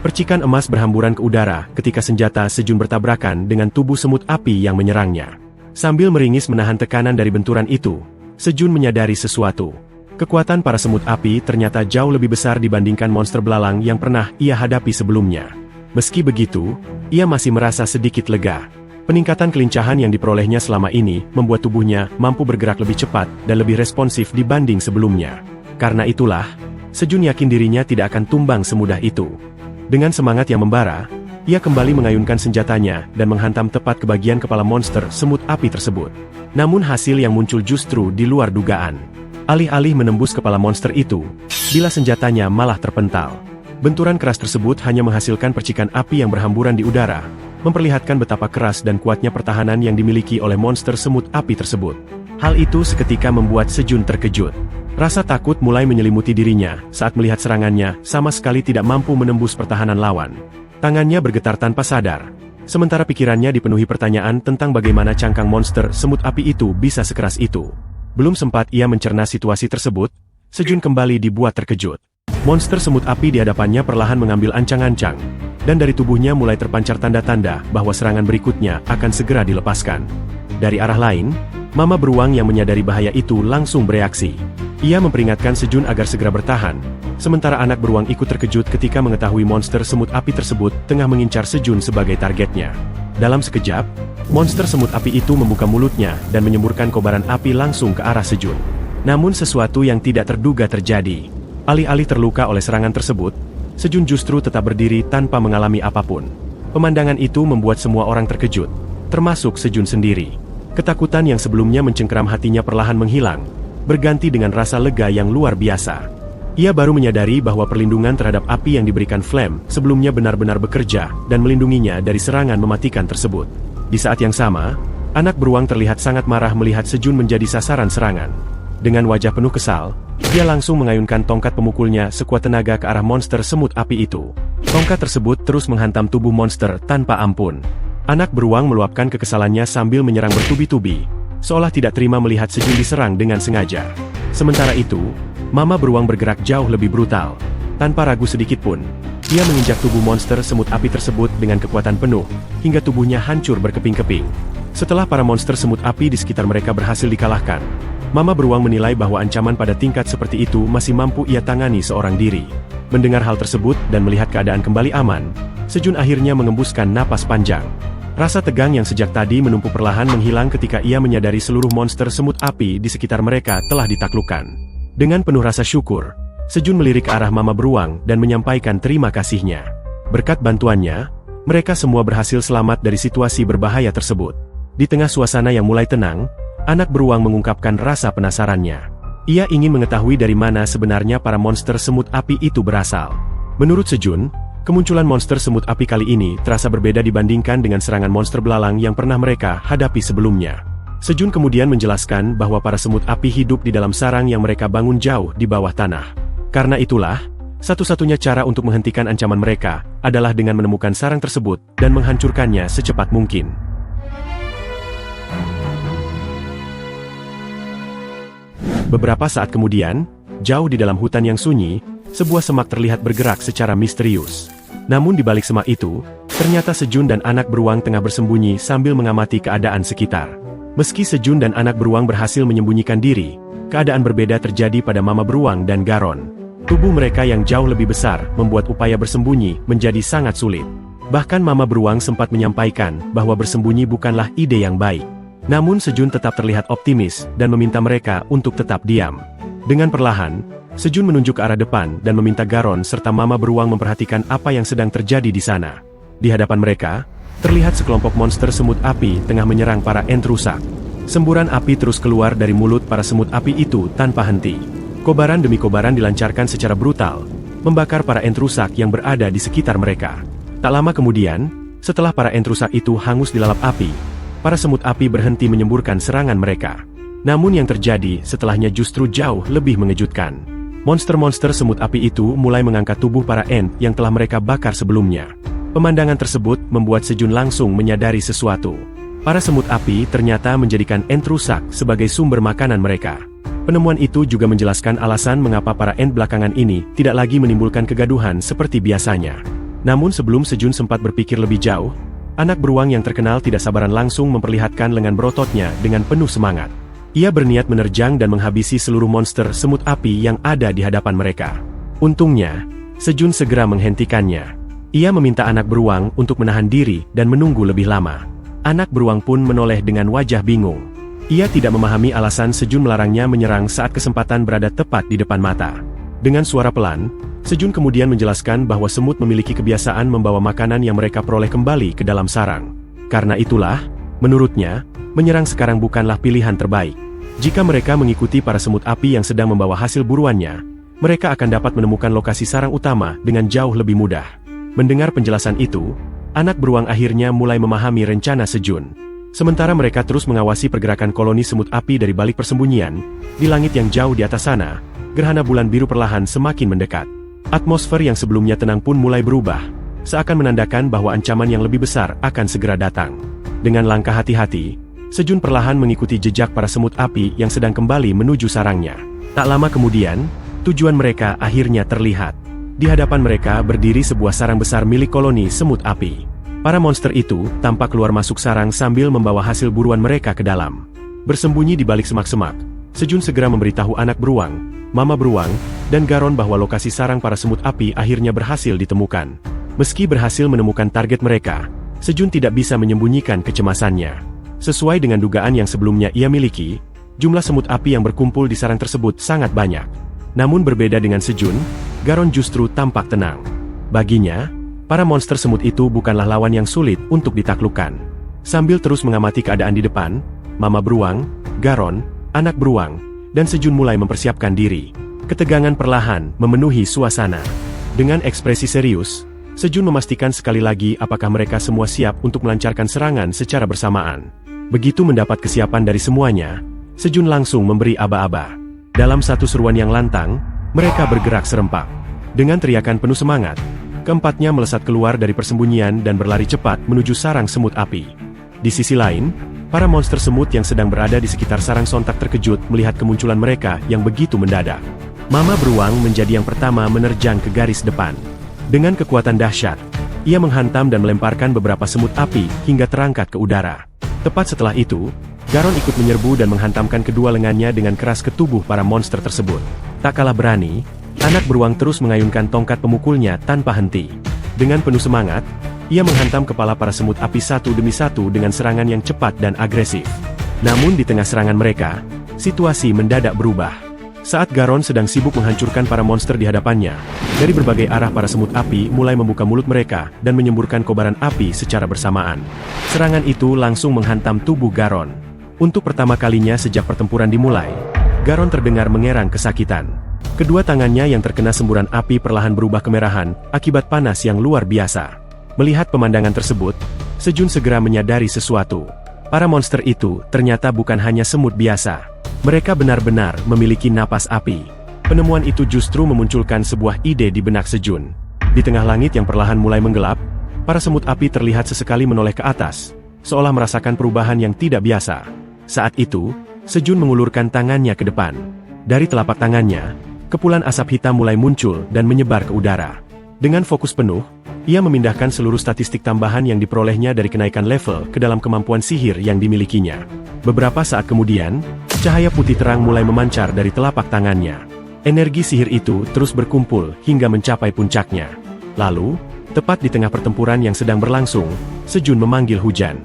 Percikan emas berhamburan ke udara ketika senjata Sejun bertabrakan dengan tubuh semut api yang menyerangnya. Sambil meringis menahan tekanan dari benturan itu, Sejun menyadari sesuatu. Kekuatan para semut api ternyata jauh lebih besar dibandingkan monster belalang yang pernah ia hadapi sebelumnya. Meski begitu, ia masih merasa sedikit lega. Peningkatan kelincahan yang diperolehnya selama ini membuat tubuhnya mampu bergerak lebih cepat dan lebih responsif dibanding sebelumnya. Karena itulah, Sejun yakin dirinya tidak akan tumbang semudah itu. Dengan semangat yang membara, ia kembali mengayunkan senjatanya dan menghantam tepat ke bagian kepala monster semut api tersebut. Namun hasil yang muncul justru di luar dugaan. Alih-alih menembus kepala monster itu, bila senjatanya malah terpental. Benturan keras tersebut hanya menghasilkan percikan api yang berhamburan di udara, memperlihatkan betapa keras dan kuatnya pertahanan yang dimiliki oleh monster semut api tersebut. Hal itu seketika membuat Sejun terkejut. Rasa takut mulai menyelimuti dirinya saat melihat serangannya sama sekali tidak mampu menembus pertahanan lawan. Tangannya bergetar tanpa sadar, sementara pikirannya dipenuhi pertanyaan tentang bagaimana cangkang monster semut api itu bisa sekeras itu. Belum sempat ia mencerna situasi tersebut, Sejun kembali dibuat terkejut. Monster semut api di hadapannya perlahan mengambil ancang-ancang, dan dari tubuhnya mulai terpancar tanda-tanda bahwa serangan berikutnya akan segera dilepaskan. Dari arah lain, Mama beruang yang menyadari bahaya itu langsung bereaksi. Ia memperingatkan Sejun agar segera bertahan, sementara anak beruang ikut terkejut ketika mengetahui monster semut api tersebut tengah mengincar Sejun sebagai targetnya. Dalam sekejap, monster semut api itu membuka mulutnya dan menyemburkan kobaran api langsung ke arah Sejun. Namun sesuatu yang tidak terduga terjadi. Alih-alih terluka oleh serangan tersebut, Sejun justru tetap berdiri tanpa mengalami apapun. Pemandangan itu membuat semua orang terkejut, termasuk Sejun sendiri. Ketakutan yang sebelumnya mencengkeram hatinya perlahan menghilang, berganti dengan rasa lega yang luar biasa. Ia baru menyadari bahwa perlindungan terhadap api yang diberikan Flame sebelumnya benar-benar bekerja dan melindunginya dari serangan mematikan tersebut. Di saat yang sama, anak beruang terlihat sangat marah melihat Sejun menjadi sasaran serangan. Dengan wajah penuh kesal, dia langsung mengayunkan tongkat pemukulnya sekuat tenaga ke arah monster semut api itu. Tongkat tersebut terus menghantam tubuh monster tanpa ampun. Anak beruang meluapkan kekesalannya sambil menyerang bertubi-tubi, seolah tidak terima melihat Sejun diserang dengan sengaja. Sementara itu, Mama beruang bergerak jauh lebih brutal. Tanpa ragu sedikitpun, Ia menginjak tubuh monster semut api tersebut dengan kekuatan penuh, hingga tubuhnya hancur berkeping-keping. Setelah para monster semut api di sekitar mereka berhasil dikalahkan, Mama Beruang menilai bahwa ancaman pada tingkat seperti itu masih mampu ia tangani seorang diri. Mendengar hal tersebut dan melihat keadaan kembali aman, Sejun akhirnya mengembuskan napas panjang. Rasa tegang yang sejak tadi menumpuk perlahan menghilang ketika ia menyadari seluruh monster semut api di sekitar mereka telah ditaklukkan. Dengan penuh rasa syukur, Sejun melirik ke arah Mama Beruang dan menyampaikan terima kasihnya. Berkat bantuannya, mereka semua berhasil selamat dari situasi berbahaya tersebut. Di tengah suasana yang mulai tenang, anak beruang mengungkapkan rasa penasarannya. Ia ingin mengetahui dari mana sebenarnya para monster semut api itu berasal. Menurut Sejun, kemunculan monster semut api kali ini terasa berbeda dibandingkan dengan serangan monster belalang yang pernah mereka hadapi sebelumnya. Sejun kemudian menjelaskan bahwa para semut api hidup di dalam sarang yang mereka bangun jauh di bawah tanah. Karena itulah, satu-satunya cara untuk menghentikan ancaman mereka adalah dengan menemukan sarang tersebut dan menghancurkannya secepat mungkin. Beberapa saat kemudian, jauh di dalam hutan yang sunyi, sebuah semak terlihat bergerak secara misterius. Namun di balik semak itu, ternyata Sejun dan anak beruang tengah bersembunyi sambil mengamati keadaan sekitar. Meski Sejun dan anak beruang berhasil menyembunyikan diri, keadaan berbeda terjadi pada Mama Beruang dan Garon. Tubuh mereka yang jauh lebih besar membuat upaya bersembunyi menjadi sangat sulit. Bahkan Mama Beruang sempat menyampaikan bahwa bersembunyi bukanlah ide yang baik. Namun Sejun tetap terlihat optimis dan meminta mereka untuk tetap diam. Dengan perlahan, Sejun menunjuk ke arah depan dan meminta Garon serta Mama Beruang memperhatikan apa yang sedang terjadi di sana. Di hadapan mereka, terlihat sekelompok monster semut api tengah menyerang para ent rusak. Semburan api terus keluar dari mulut para semut api itu tanpa henti. Kobaran demi kobaran dilancarkan secara brutal, membakar para ent rusak yang berada di sekitar mereka. Tak lama kemudian, setelah para ent rusak itu hangus dilalap api, para semut api berhenti menyemburkan serangan mereka. Namun yang terjadi setelahnya justru jauh lebih mengejutkan. Monster-monster semut api itu mulai mengangkat tubuh para ent yang telah mereka bakar sebelumnya. Pemandangan tersebut membuat Sejun langsung menyadari sesuatu. Para semut api ternyata menjadikan ent rusak sebagai sumber makanan mereka. Penemuan itu juga menjelaskan alasan mengapa para ent belakangan ini tidak lagi menimbulkan kegaduhan seperti biasanya. Namun sebelum Sejun sempat berpikir lebih jauh, anak beruang yang terkenal tidak sabaran langsung memperlihatkan lengan berototnya dengan penuh semangat. Ia berniat menerjang dan menghabisi seluruh monster semut api yang ada di hadapan mereka. Untungnya, Sejun segera menghentikannya. Ia meminta anak beruang untuk menahan diri dan menunggu lebih lama. Anak beruang pun menoleh dengan wajah bingung. Ia tidak memahami alasan Sejun melarangnya menyerang saat kesempatan berada tepat di depan mata. Dengan suara pelan, Sejun kemudian menjelaskan bahwa semut memiliki kebiasaan membawa makanan yang mereka peroleh kembali ke dalam sarang. Karena itulah, menurutnya, menyerang sekarang bukanlah pilihan terbaik. Jika mereka mengikuti para semut api yang sedang membawa hasil buruannya, mereka akan dapat menemukan lokasi sarang utama dengan jauh lebih mudah. Mendengar penjelasan itu, anak beruang akhirnya mulai memahami rencana Sejun. Sementara mereka terus mengawasi pergerakan koloni semut api dari balik persembunyian, di langit yang jauh di atas sana, gerhana bulan biru perlahan semakin mendekat. Atmosfer yang sebelumnya tenang pun mulai berubah, seakan menandakan bahwa ancaman yang lebih besar akan segera datang. Dengan langkah hati-hati, Sejun perlahan mengikuti jejak para semut api yang sedang kembali menuju sarangnya. Tak lama kemudian, tujuan mereka akhirnya terlihat. Di hadapan mereka berdiri sebuah sarang besar milik koloni semut api. Para monster itu tampak keluar masuk sarang sambil membawa hasil buruan mereka ke dalam. Bersembunyi di balik semak-semak, Sejun segera memberitahu anak beruang, Mama Beruang, dan Garon bahwa lokasi sarang para semut api akhirnya berhasil ditemukan. Meski berhasil menemukan target mereka, Sejun tidak bisa menyembunyikan kecemasannya. Sesuai dengan dugaan yang sebelumnya ia miliki, jumlah semut api yang berkumpul di sarang tersebut sangat banyak. Namun berbeda dengan Sejun, Garon justru tampak tenang. Baginya, para monster semut itu bukanlah lawan yang sulit untuk ditaklukkan. Sambil terus mengamati keadaan di depan, Mama Beruang, Garon, anak beruang, dan Sejun mulai mempersiapkan diri. Ketegangan perlahan memenuhi suasana. Dengan ekspresi serius, Sejun memastikan sekali lagi apakah mereka semua siap untuk melancarkan serangan secara bersamaan. Begitu mendapat kesiapan dari semuanya, Sejun langsung memberi aba-aba. Dalam satu seruan yang lantang, mereka bergerak serempak. Dengan teriakan penuh semangat, keempatnya melesat keluar dari persembunyian dan berlari cepat menuju sarang semut api. Di sisi lain, para monster semut yang sedang berada di sekitar sarang sontak terkejut melihat kemunculan mereka yang begitu mendadak. Mama Beruang menjadi yang pertama menerjang ke garis depan. Dengan kekuatan dahsyat, ia menghantam dan melemparkan beberapa semut api hingga terangkat ke udara. Tepat setelah itu, Garon ikut menyerbu dan menghantamkan kedua lengannya dengan keras ke tubuh para monster tersebut. Tak kalah berani, anak beruang terus mengayunkan tongkat pemukulnya tanpa henti. Dengan penuh semangat, ia menghantam kepala para semut api satu demi satu dengan serangan yang cepat dan agresif. Namun di tengah serangan mereka, situasi mendadak berubah. Saat Garon sedang sibuk menghancurkan para monster di hadapannya, dari berbagai arah para semut api mulai membuka mulut mereka dan menyemburkan kobaran api secara bersamaan. Serangan itu langsung menghantam tubuh Garon. Untuk pertama kalinya sejak pertempuran dimulai, Garon terdengar mengerang kesakitan. Kedua tangannya yang terkena semburan api perlahan berubah kemerahan akibat panas yang luar biasa. Melihat pemandangan tersebut, Sejun segera menyadari sesuatu. Para monster itu ternyata bukan hanya semut biasa. Mereka benar-benar memiliki napas api. Penemuan itu justru memunculkan sebuah ide di benak Sejun. Di tengah langit yang perlahan mulai menggelap, para semut api terlihat sesekali menoleh ke atas, seolah merasakan perubahan yang tidak biasa. Saat itu, Sejun mengulurkan tangannya ke depan. Dari telapak tangannya, kepulan asap hitam mulai muncul dan menyebar ke udara. Dengan fokus penuh, ia memindahkan seluruh statistik tambahan yang diperolehnya dari kenaikan level ke dalam kemampuan sihir yang dimilikinya. Beberapa saat kemudian, cahaya putih terang mulai memancar dari telapak tangannya. Energi sihir itu terus berkumpul hingga mencapai puncaknya. Lalu, tepat di tengah pertempuran yang sedang berlangsung, Sejun memanggil hujan.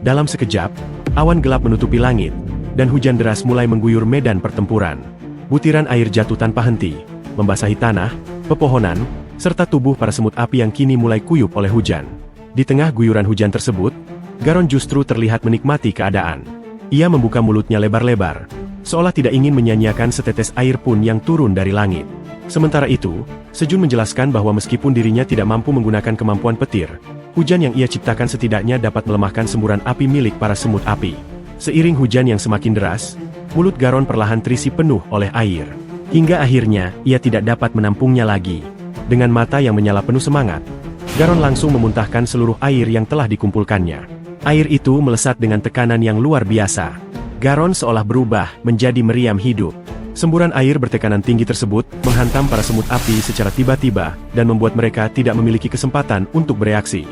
Dalam sekejap, awan gelap menutupi langit, dan hujan deras mulai mengguyur medan pertempuran. Butiran air jatuh tanpa henti, membasahi tanah, pepohonan, serta tubuh para semut api yang kini mulai kuyup oleh hujan. Di tengah guyuran hujan tersebut, Garon justru terlihat menikmati keadaan. Ia membuka mulutnya lebar-lebar, seolah tidak ingin menyanyiakan setetes air pun yang turun dari langit. Sementara itu, Sejun menjelaskan bahwa meskipun dirinya tidak mampu menggunakan kemampuan petir, hujan yang ia ciptakan setidaknya dapat melemahkan semburan api milik para semut api. Seiring hujan yang semakin deras, mulut Garon perlahan terisi penuh oleh air. Hingga akhirnya, ia tidak dapat menampungnya lagi. Dengan mata yang menyala penuh semangat, Garon langsung memuntahkan seluruh air yang telah dikumpulkannya. Air itu melesat dengan tekanan yang luar biasa. Garon seolah berubah menjadi meriam hidup. Semburan air bertekanan tinggi tersebut menghantam para semut api secara tiba-tiba dan membuat mereka tidak memiliki kesempatan untuk bereaksi.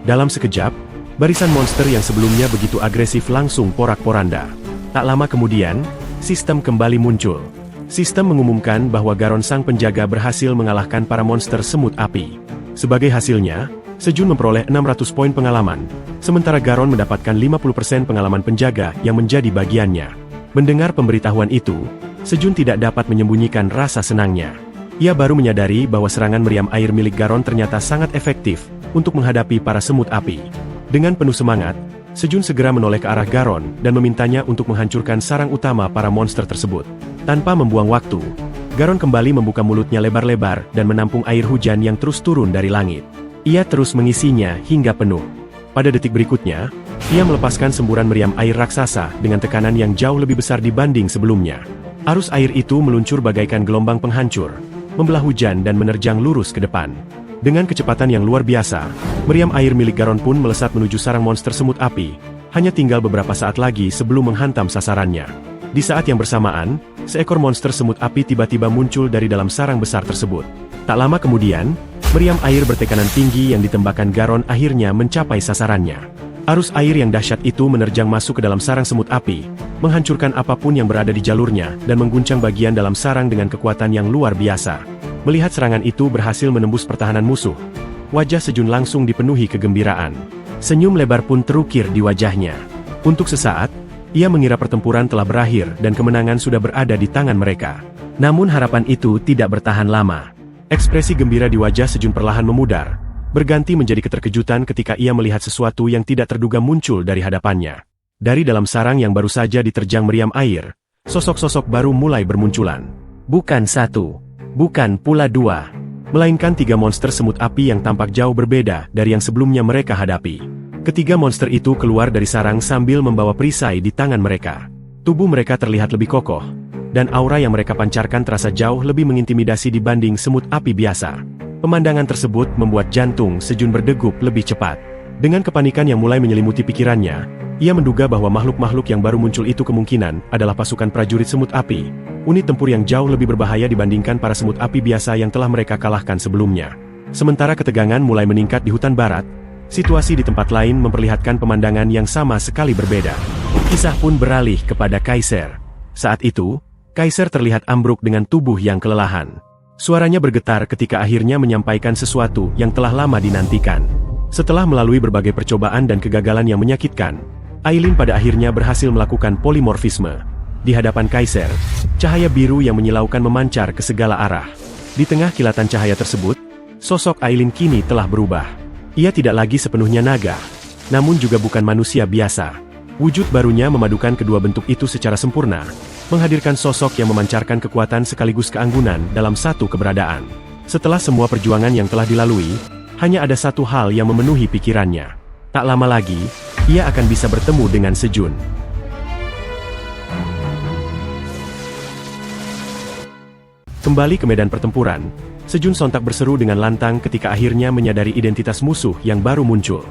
Dalam sekejap, barisan monster yang sebelumnya begitu agresif langsung porak-poranda. Tak lama kemudian, sistem kembali muncul. Sistem mengumumkan bahwa Garon sang penjaga berhasil mengalahkan para monster semut api. Sebagai hasilnya, Sejun memperoleh 600 poin pengalaman, sementara Garon mendapatkan 50% pengalaman penjaga yang menjadi bagiannya. Mendengar pemberitahuan itu, Sejun tidak dapat menyembunyikan rasa senangnya. Ia baru menyadari bahwa serangan meriam air milik Garon ternyata sangat efektif untuk menghadapi para semut api. Dengan penuh semangat, Sejun segera menoleh ke arah Garon dan memintanya untuk menghancurkan sarang utama para monster tersebut. Tanpa membuang waktu, Garon kembali membuka mulutnya lebar-lebar dan menampung air hujan yang terus turun dari langit. Ia terus mengisinya hingga penuh. Pada detik berikutnya, ia melepaskan semburan meriam air raksasa dengan tekanan yang jauh lebih besar dibanding sebelumnya. Arus air itu meluncur bagaikan gelombang penghancur, membelah hujan dan menerjang lurus ke depan. Dengan kecepatan yang luar biasa, meriam air milik Garon pun melesat menuju sarang monster semut api, hanya tinggal beberapa saat lagi sebelum menghantam sasarannya. Di saat yang bersamaan, seekor monster semut api tiba-tiba muncul dari dalam sarang besar tersebut. Tak lama kemudian, meriam air bertekanan tinggi yang ditembakkan Garon akhirnya mencapai sasarannya. Arus air yang dahsyat itu menerjang masuk ke dalam sarang semut api, menghancurkan apapun yang berada di jalurnya dan mengguncang bagian dalam sarang dengan kekuatan yang luar biasa. Melihat serangan itu berhasil menembus pertahanan musuh, wajah Sejun langsung dipenuhi kegembiraan. Senyum lebar pun terukir di wajahnya. Untuk sesaat, ia mengira pertempuran telah berakhir dan kemenangan sudah berada di tangan mereka. Namun harapan itu tidak bertahan lama. Ekspresi gembira di wajah Sejun perlahan memudar, berganti menjadi keterkejutan ketika ia melihat sesuatu yang tidak terduga muncul dari hadapannya. Dari dalam sarang yang baru saja diterjang meriam air, sosok-sosok baru mulai bermunculan. Bukan satu, bukan pula dua, melainkan 3 monster semut api yang tampak jauh berbeda dari yang sebelumnya mereka hadapi. Ketiga monster itu keluar dari sarang sambil membawa perisai di tangan mereka. Tubuh mereka terlihat lebih kokoh, dan aura yang mereka pancarkan terasa jauh lebih mengintimidasi dibanding semut api biasa. Pemandangan tersebut membuat jantung Sejun berdegup lebih cepat. Dengan kepanikan yang mulai menyelimuti pikirannya, ia menduga bahwa makhluk-makhluk yang baru muncul itu kemungkinan adalah pasukan prajurit semut api, unit tempur yang jauh lebih berbahaya dibandingkan para semut api biasa yang telah mereka kalahkan sebelumnya. Sementara ketegangan mulai meningkat di hutan barat, situasi di tempat lain memperlihatkan pemandangan yang sama sekali berbeda. Kisah pun beralih kepada Kaiser. Saat itu, Kaiser terlihat ambruk dengan tubuh yang kelelahan. Suaranya bergetar ketika akhirnya menyampaikan sesuatu yang telah lama dinantikan. Setelah melalui berbagai percobaan dan kegagalan yang menyakitkan, Aileen pada akhirnya berhasil melakukan polimorfisme. Di hadapan Kaiser, cahaya biru yang menyilaukan memancar ke segala arah. Di tengah kilatan cahaya tersebut, sosok Aileen kini telah berubah. Ia tidak lagi sepenuhnya naga, namun juga bukan manusia biasa. Wujud barunya memadukan kedua bentuk itu secara sempurna, menghadirkan sosok yang memancarkan kekuatan sekaligus keanggunan dalam satu keberadaan. Setelah semua perjuangan yang telah dilalui, hanya ada satu hal yang memenuhi pikirannya. Tak lama lagi, ia akan bisa bertemu dengan Sejun. Kembali ke medan pertempuran, Sejun sontak berseru dengan lantang ketika akhirnya menyadari identitas musuh yang baru muncul.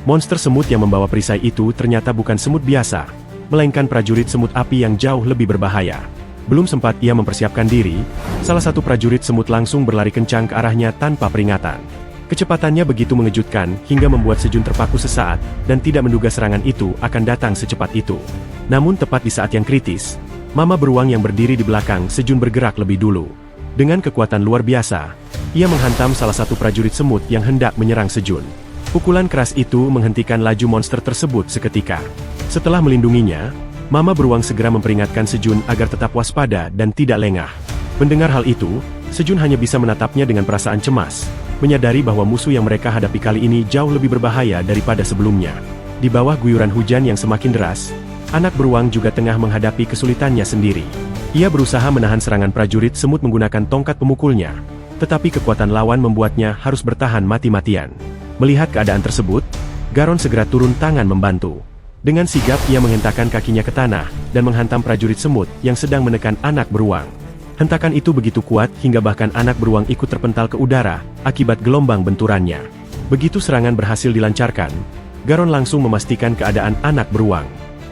Monster semut yang membawa perisai itu ternyata bukan semut biasa, melainkan prajurit semut api yang jauh lebih berbahaya. Belum sempat ia mempersiapkan diri, salah satu prajurit semut langsung berlari kencang ke arahnya tanpa peringatan. Kecepatannya begitu mengejutkan hingga membuat Sejun terpaku sesaat dan tidak menduga serangan itu akan datang secepat itu. Namun tepat di saat yang kritis, Mama Beruang yang berdiri di belakang Sejun bergerak lebih dulu. Dengan kekuatan luar biasa, ia menghantam salah satu prajurit semut yang hendak menyerang Sejun. Pukulan keras itu menghentikan laju monster tersebut seketika. Setelah melindunginya, Mama Beruang segera memperingatkan Sejun agar tetap waspada dan tidak lengah. Mendengar hal itu, Sejun hanya bisa menatapnya dengan perasaan cemas, menyadari bahwa musuh yang mereka hadapi kali ini jauh lebih berbahaya daripada sebelumnya. Di bawah guyuran hujan yang semakin deras, anak beruang juga tengah menghadapi kesulitannya sendiri. Ia berusaha menahan serangan prajurit semut menggunakan tongkat pemukulnya, tetapi kekuatan lawan membuatnya harus bertahan mati-matian. Melihat keadaan tersebut, Garon segera turun tangan membantu. Dengan sigap ia menghentakkan kakinya ke tanah dan menghantam prajurit semut yang sedang menekan anak beruang. Hentakan itu begitu kuat hingga bahkan anak beruang ikut terpental ke udara akibat gelombang benturannya. Begitu serangan berhasil dilancarkan, Garon langsung memastikan keadaan anak beruang.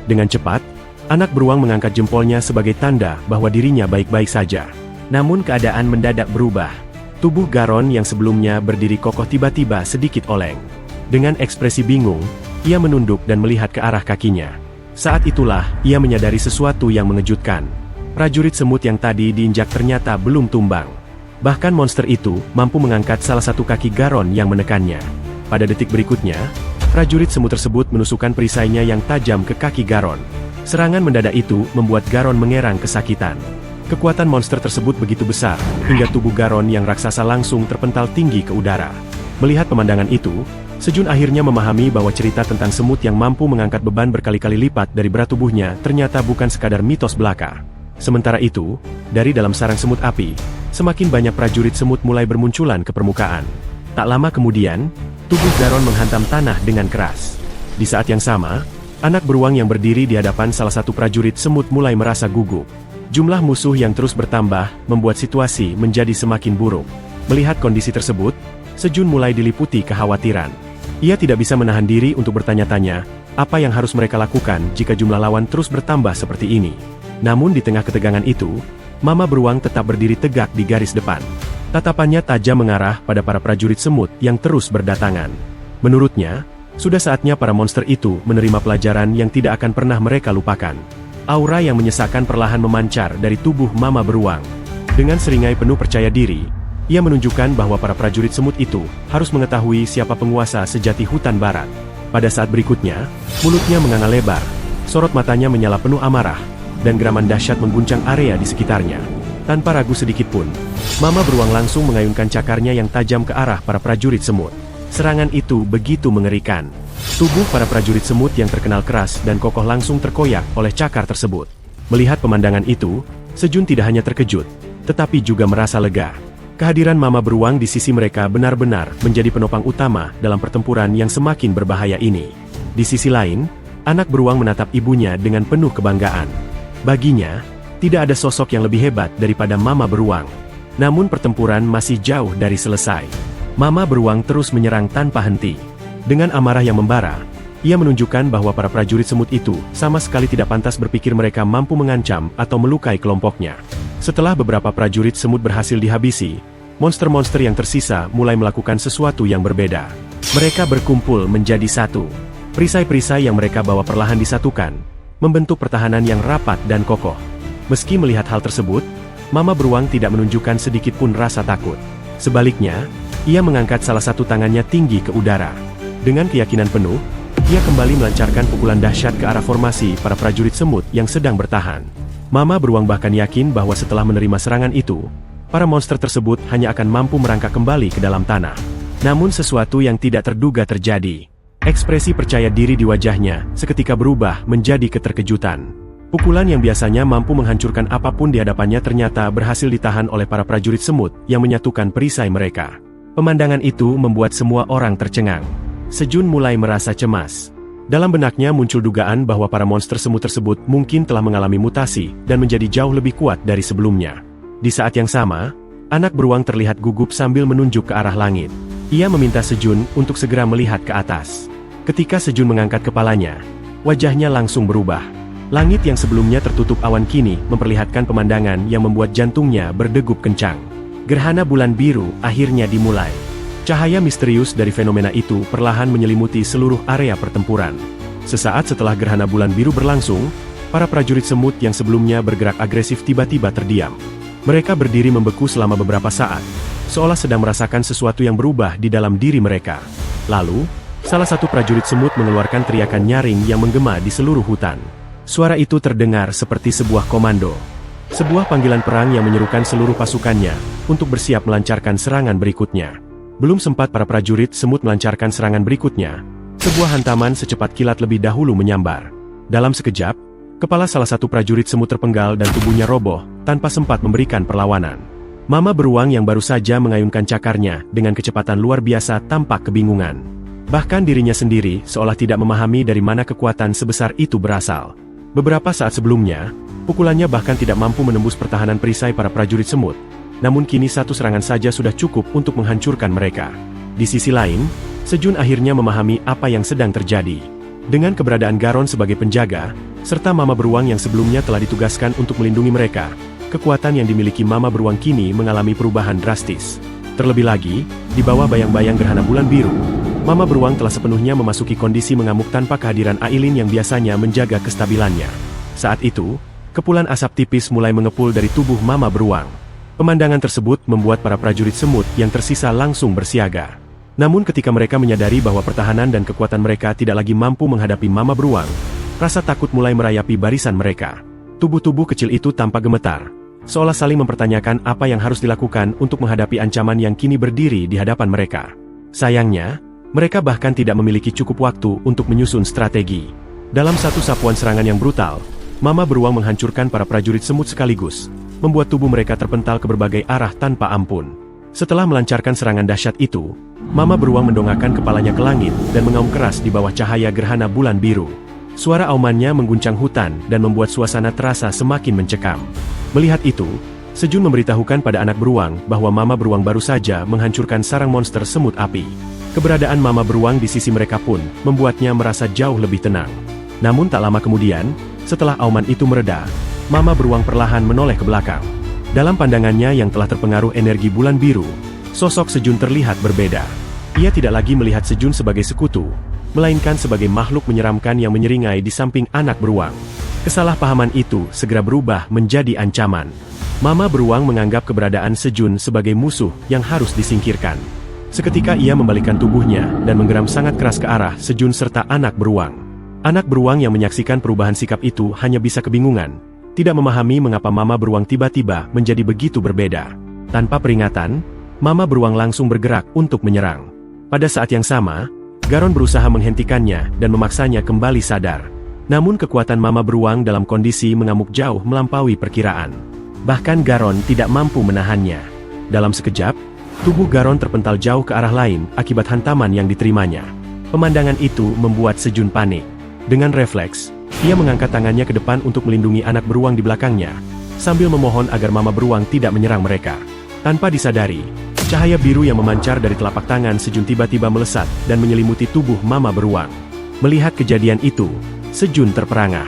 Dengan cepat, anak beruang mengangkat jempolnya sebagai tanda bahwa dirinya baik-baik saja. Namun keadaan mendadak berubah. Tubuh Garon yang sebelumnya berdiri kokoh tiba-tiba sedikit oleng. Dengan ekspresi bingung, ia menunduk dan melihat ke arah kakinya. Saat itulah, ia menyadari sesuatu yang mengejutkan. Prajurit semut yang tadi diinjak ternyata belum tumbang. Bahkan monster itu mampu mengangkat salah satu kaki Garon yang menekannya. Pada detik berikutnya, prajurit semut tersebut menusukkan perisainya yang tajam ke kaki Garon. Serangan mendadak itu membuat Garon mengerang kesakitan. Kekuatan monster tersebut begitu besar, hingga tubuh Garon yang raksasa langsung terpental tinggi ke udara. Melihat pemandangan itu, Sejun akhirnya memahami bahwa cerita tentang semut yang mampu mengangkat beban berkali-kali lipat dari berat tubuhnya ternyata bukan sekadar mitos belaka. Sementara itu, dari dalam sarang semut api, semakin banyak prajurit semut mulai bermunculan ke permukaan. Tak lama kemudian, tubuh Garon menghantam tanah dengan keras. Di saat yang sama, anak beruang yang berdiri di hadapan salah satu prajurit semut mulai merasa gugup. Jumlah musuh yang terus bertambah membuat situasi menjadi semakin buruk. Melihat kondisi tersebut, Sejun mulai diliputi kekhawatiran. Ia tidak bisa menahan diri untuk bertanya-tanya, apa yang harus mereka lakukan jika jumlah lawan terus bertambah seperti ini. Namun di tengah ketegangan itu, Mama Beruang tetap berdiri tegak di garis depan. Tatapannya tajam mengarah pada para prajurit semut yang terus berdatangan. Menurutnya, sudah saatnya para monster itu menerima pelajaran yang tidak akan pernah mereka lupakan. Aura yang menyesakkan perlahan memancar dari tubuh Mama Beruang. Dengan seringai penuh percaya diri, ia menunjukkan bahwa para prajurit semut itu harus mengetahui siapa penguasa sejati hutan barat. Pada saat berikutnya, mulutnya menganga lebar, sorot matanya menyala penuh amarah, dan geraman dahsyat mengguncang area di sekitarnya. Tanpa ragu sedikit pun, Mama Beruang langsung mengayunkan cakarnya yang tajam ke arah para prajurit semut. Serangan itu begitu mengerikan. Tubuh para prajurit semut yang terkenal keras dan kokoh langsung terkoyak oleh cakar tersebut. Melihat pemandangan itu, Sejun tidak hanya terkejut, tetapi juga merasa lega. Kehadiran Mama Beruang di sisi mereka benar-benar menjadi penopang utama dalam pertempuran yang semakin berbahaya ini. Di sisi lain, anak beruang menatap ibunya dengan penuh kebanggaan. Baginya, tidak ada sosok yang lebih hebat daripada Mama Beruang. Namun pertempuran masih jauh dari selesai. Mama Beruang terus menyerang tanpa henti. Dengan amarah yang membara, ia menunjukkan bahwa para prajurit semut itu sama sekali tidak pantas berpikir mereka mampu mengancam atau melukai kelompoknya. Setelah beberapa prajurit semut berhasil dihabisi, monster-monster yang tersisa mulai melakukan sesuatu yang berbeda. Mereka berkumpul menjadi satu. Perisai-perisai yang mereka bawa perlahan disatukan, membentuk pertahanan yang rapat dan kokoh. Meski melihat hal tersebut, Mama Beruang tidak menunjukkan sedikit pun rasa takut. Sebaliknya, ia mengangkat salah satu tangannya tinggi ke udara. Dengan keyakinan penuh, ia kembali melancarkan pukulan dahsyat ke arah formasi para prajurit semut yang sedang bertahan. Mama Beruang bahkan yakin bahwa setelah menerima serangan itu, para monster tersebut hanya akan mampu merangkak kembali ke dalam tanah. Namun sesuatu yang tidak terduga terjadi. Ekspresi percaya diri di wajahnya seketika berubah menjadi keterkejutan. Pukulan yang biasanya mampu menghancurkan apapun di hadapannya ternyata berhasil ditahan oleh para prajurit semut yang menyatukan perisai mereka. Pemandangan itu membuat semua orang tercengang. Sejun mulai merasa cemas. Dalam benaknya muncul dugaan bahwa para monster semut tersebut mungkin telah mengalami mutasi dan menjadi jauh lebih kuat dari sebelumnya. Di saat yang sama, anak beruang terlihat gugup sambil menunjuk ke arah langit. Ia meminta Sejun untuk segera melihat ke atas. Ketika Sejun mengangkat kepalanya, wajahnya langsung berubah. Langit yang sebelumnya tertutup awan kini memperlihatkan pemandangan yang membuat jantungnya berdegup kencang. Gerhana bulan biru akhirnya dimulai. Cahaya misterius dari fenomena itu perlahan menyelimuti seluruh area pertempuran. Sesaat setelah gerhana bulan biru berlangsung, para prajurit semut yang sebelumnya bergerak agresif tiba-tiba terdiam. Mereka berdiri membeku selama beberapa saat, seolah sedang merasakan sesuatu yang berubah di dalam diri mereka. Lalu, salah satu prajurit semut mengeluarkan teriakan nyaring yang menggema di seluruh hutan. Suara itu terdengar seperti sebuah komando. Sebuah panggilan perang yang menyerukan seluruh pasukannya untuk bersiap melancarkan serangan berikutnya. Belum sempat para prajurit semut melancarkan serangan berikutnya, sebuah hantaman secepat kilat lebih dahulu menyambar. Dalam sekejap, kepala salah satu prajurit semut terpenggal dan tubuhnya roboh tanpa sempat memberikan perlawanan. Mama Beruang yang baru saja mengayunkan cakarnya dengan kecepatan luar biasa tampak kebingungan. Bahkan dirinya sendiri seolah tidak memahami dari mana kekuatan sebesar itu berasal. Beberapa saat sebelumnya, pukulannya bahkan tidak mampu menembus pertahanan perisai para prajurit semut. Namun kini satu serangan saja sudah cukup untuk menghancurkan mereka. Di sisi lain, Sejun akhirnya memahami apa yang sedang terjadi. Dengan keberadaan Garon sebagai penjaga, serta Mama Beruang yang sebelumnya telah ditugaskan untuk melindungi mereka, kekuatan yang dimiliki Mama Beruang kini mengalami perubahan drastis. Terlebih lagi, di bawah bayang-bayang gerhana bulan biru, Mama Beruang telah sepenuhnya memasuki kondisi mengamuk tanpa kehadiran Ailin yang biasanya menjaga kestabilannya. Saat itu, kepulan asap tipis mulai mengepul dari tubuh Mama Beruang. Pemandangan tersebut membuat para prajurit semut yang tersisa langsung bersiaga. Namun ketika mereka menyadari bahwa pertahanan dan kekuatan mereka tidak lagi mampu menghadapi Mama Beruang, rasa takut mulai merayapi barisan mereka. Tubuh-tubuh kecil itu tampak gemetar, seolah saling mempertanyakan apa yang harus dilakukan untuk menghadapi ancaman yang kini berdiri di hadapan mereka. Sayangnya, mereka bahkan tidak memiliki cukup waktu untuk menyusun strategi. Dalam satu sapuan serangan yang brutal, Mama Beruang menghancurkan para prajurit semut sekaligus, membuat tubuh mereka terpental ke berbagai arah tanpa ampun. Setelah melancarkan serangan dahsyat itu, Mama Beruang mendongakkan kepalanya ke langit dan mengaum keras di bawah cahaya gerhana bulan biru. Suara aumannya mengguncang hutan dan membuat suasana terasa semakin mencekam. Melihat itu, Sejun memberitahukan pada anak beruang bahwa Mama Beruang baru saja menghancurkan sarang monster semut api. Keberadaan Mama Beruang di sisi mereka pun membuatnya merasa jauh lebih tenang. Namun tak lama kemudian, setelah auman itu mereda, Mama Beruang perlahan menoleh ke belakang. Dalam pandangannya yang telah terpengaruh energi bulan biru, sosok Sejun terlihat berbeda. Ia tidak lagi melihat Sejun sebagai sekutu, melainkan sebagai makhluk menyeramkan yang menyeringai di samping anak beruang. Kesalahpahaman itu segera berubah menjadi ancaman. Mama Beruang menganggap keberadaan Sejun sebagai musuh yang harus disingkirkan. Seketika ia membalikkan tubuhnya dan menggeram sangat keras ke arah Sejun serta anak beruang. Anak beruang yang menyaksikan perubahan sikap itu hanya bisa kebingungan, tidak memahami mengapa Mama Beruang tiba-tiba menjadi begitu berbeda. Tanpa peringatan, Mama Beruang langsung bergerak untuk menyerang. Pada saat yang sama, Garon berusaha menghentikannya dan memaksanya kembali sadar. Namun kekuatan Mama Beruang dalam kondisi mengamuk jauh melampaui perkiraan. Bahkan Garon tidak mampu menahannya. Dalam sekejap, tubuh Garon terpental jauh ke arah lain akibat hantaman yang diterimanya. Pemandangan itu membuat Sejun panik. Dengan refleks, ia mengangkat tangannya ke depan untuk melindungi anak beruang di belakangnya, sambil memohon agar Mama Beruang tidak menyerang mereka. Tanpa disadari, cahaya biru yang memancar dari telapak tangan Sejun tiba-tiba melesat dan menyelimuti tubuh Mama Beruang. Melihat kejadian itu, Sejun terperangah.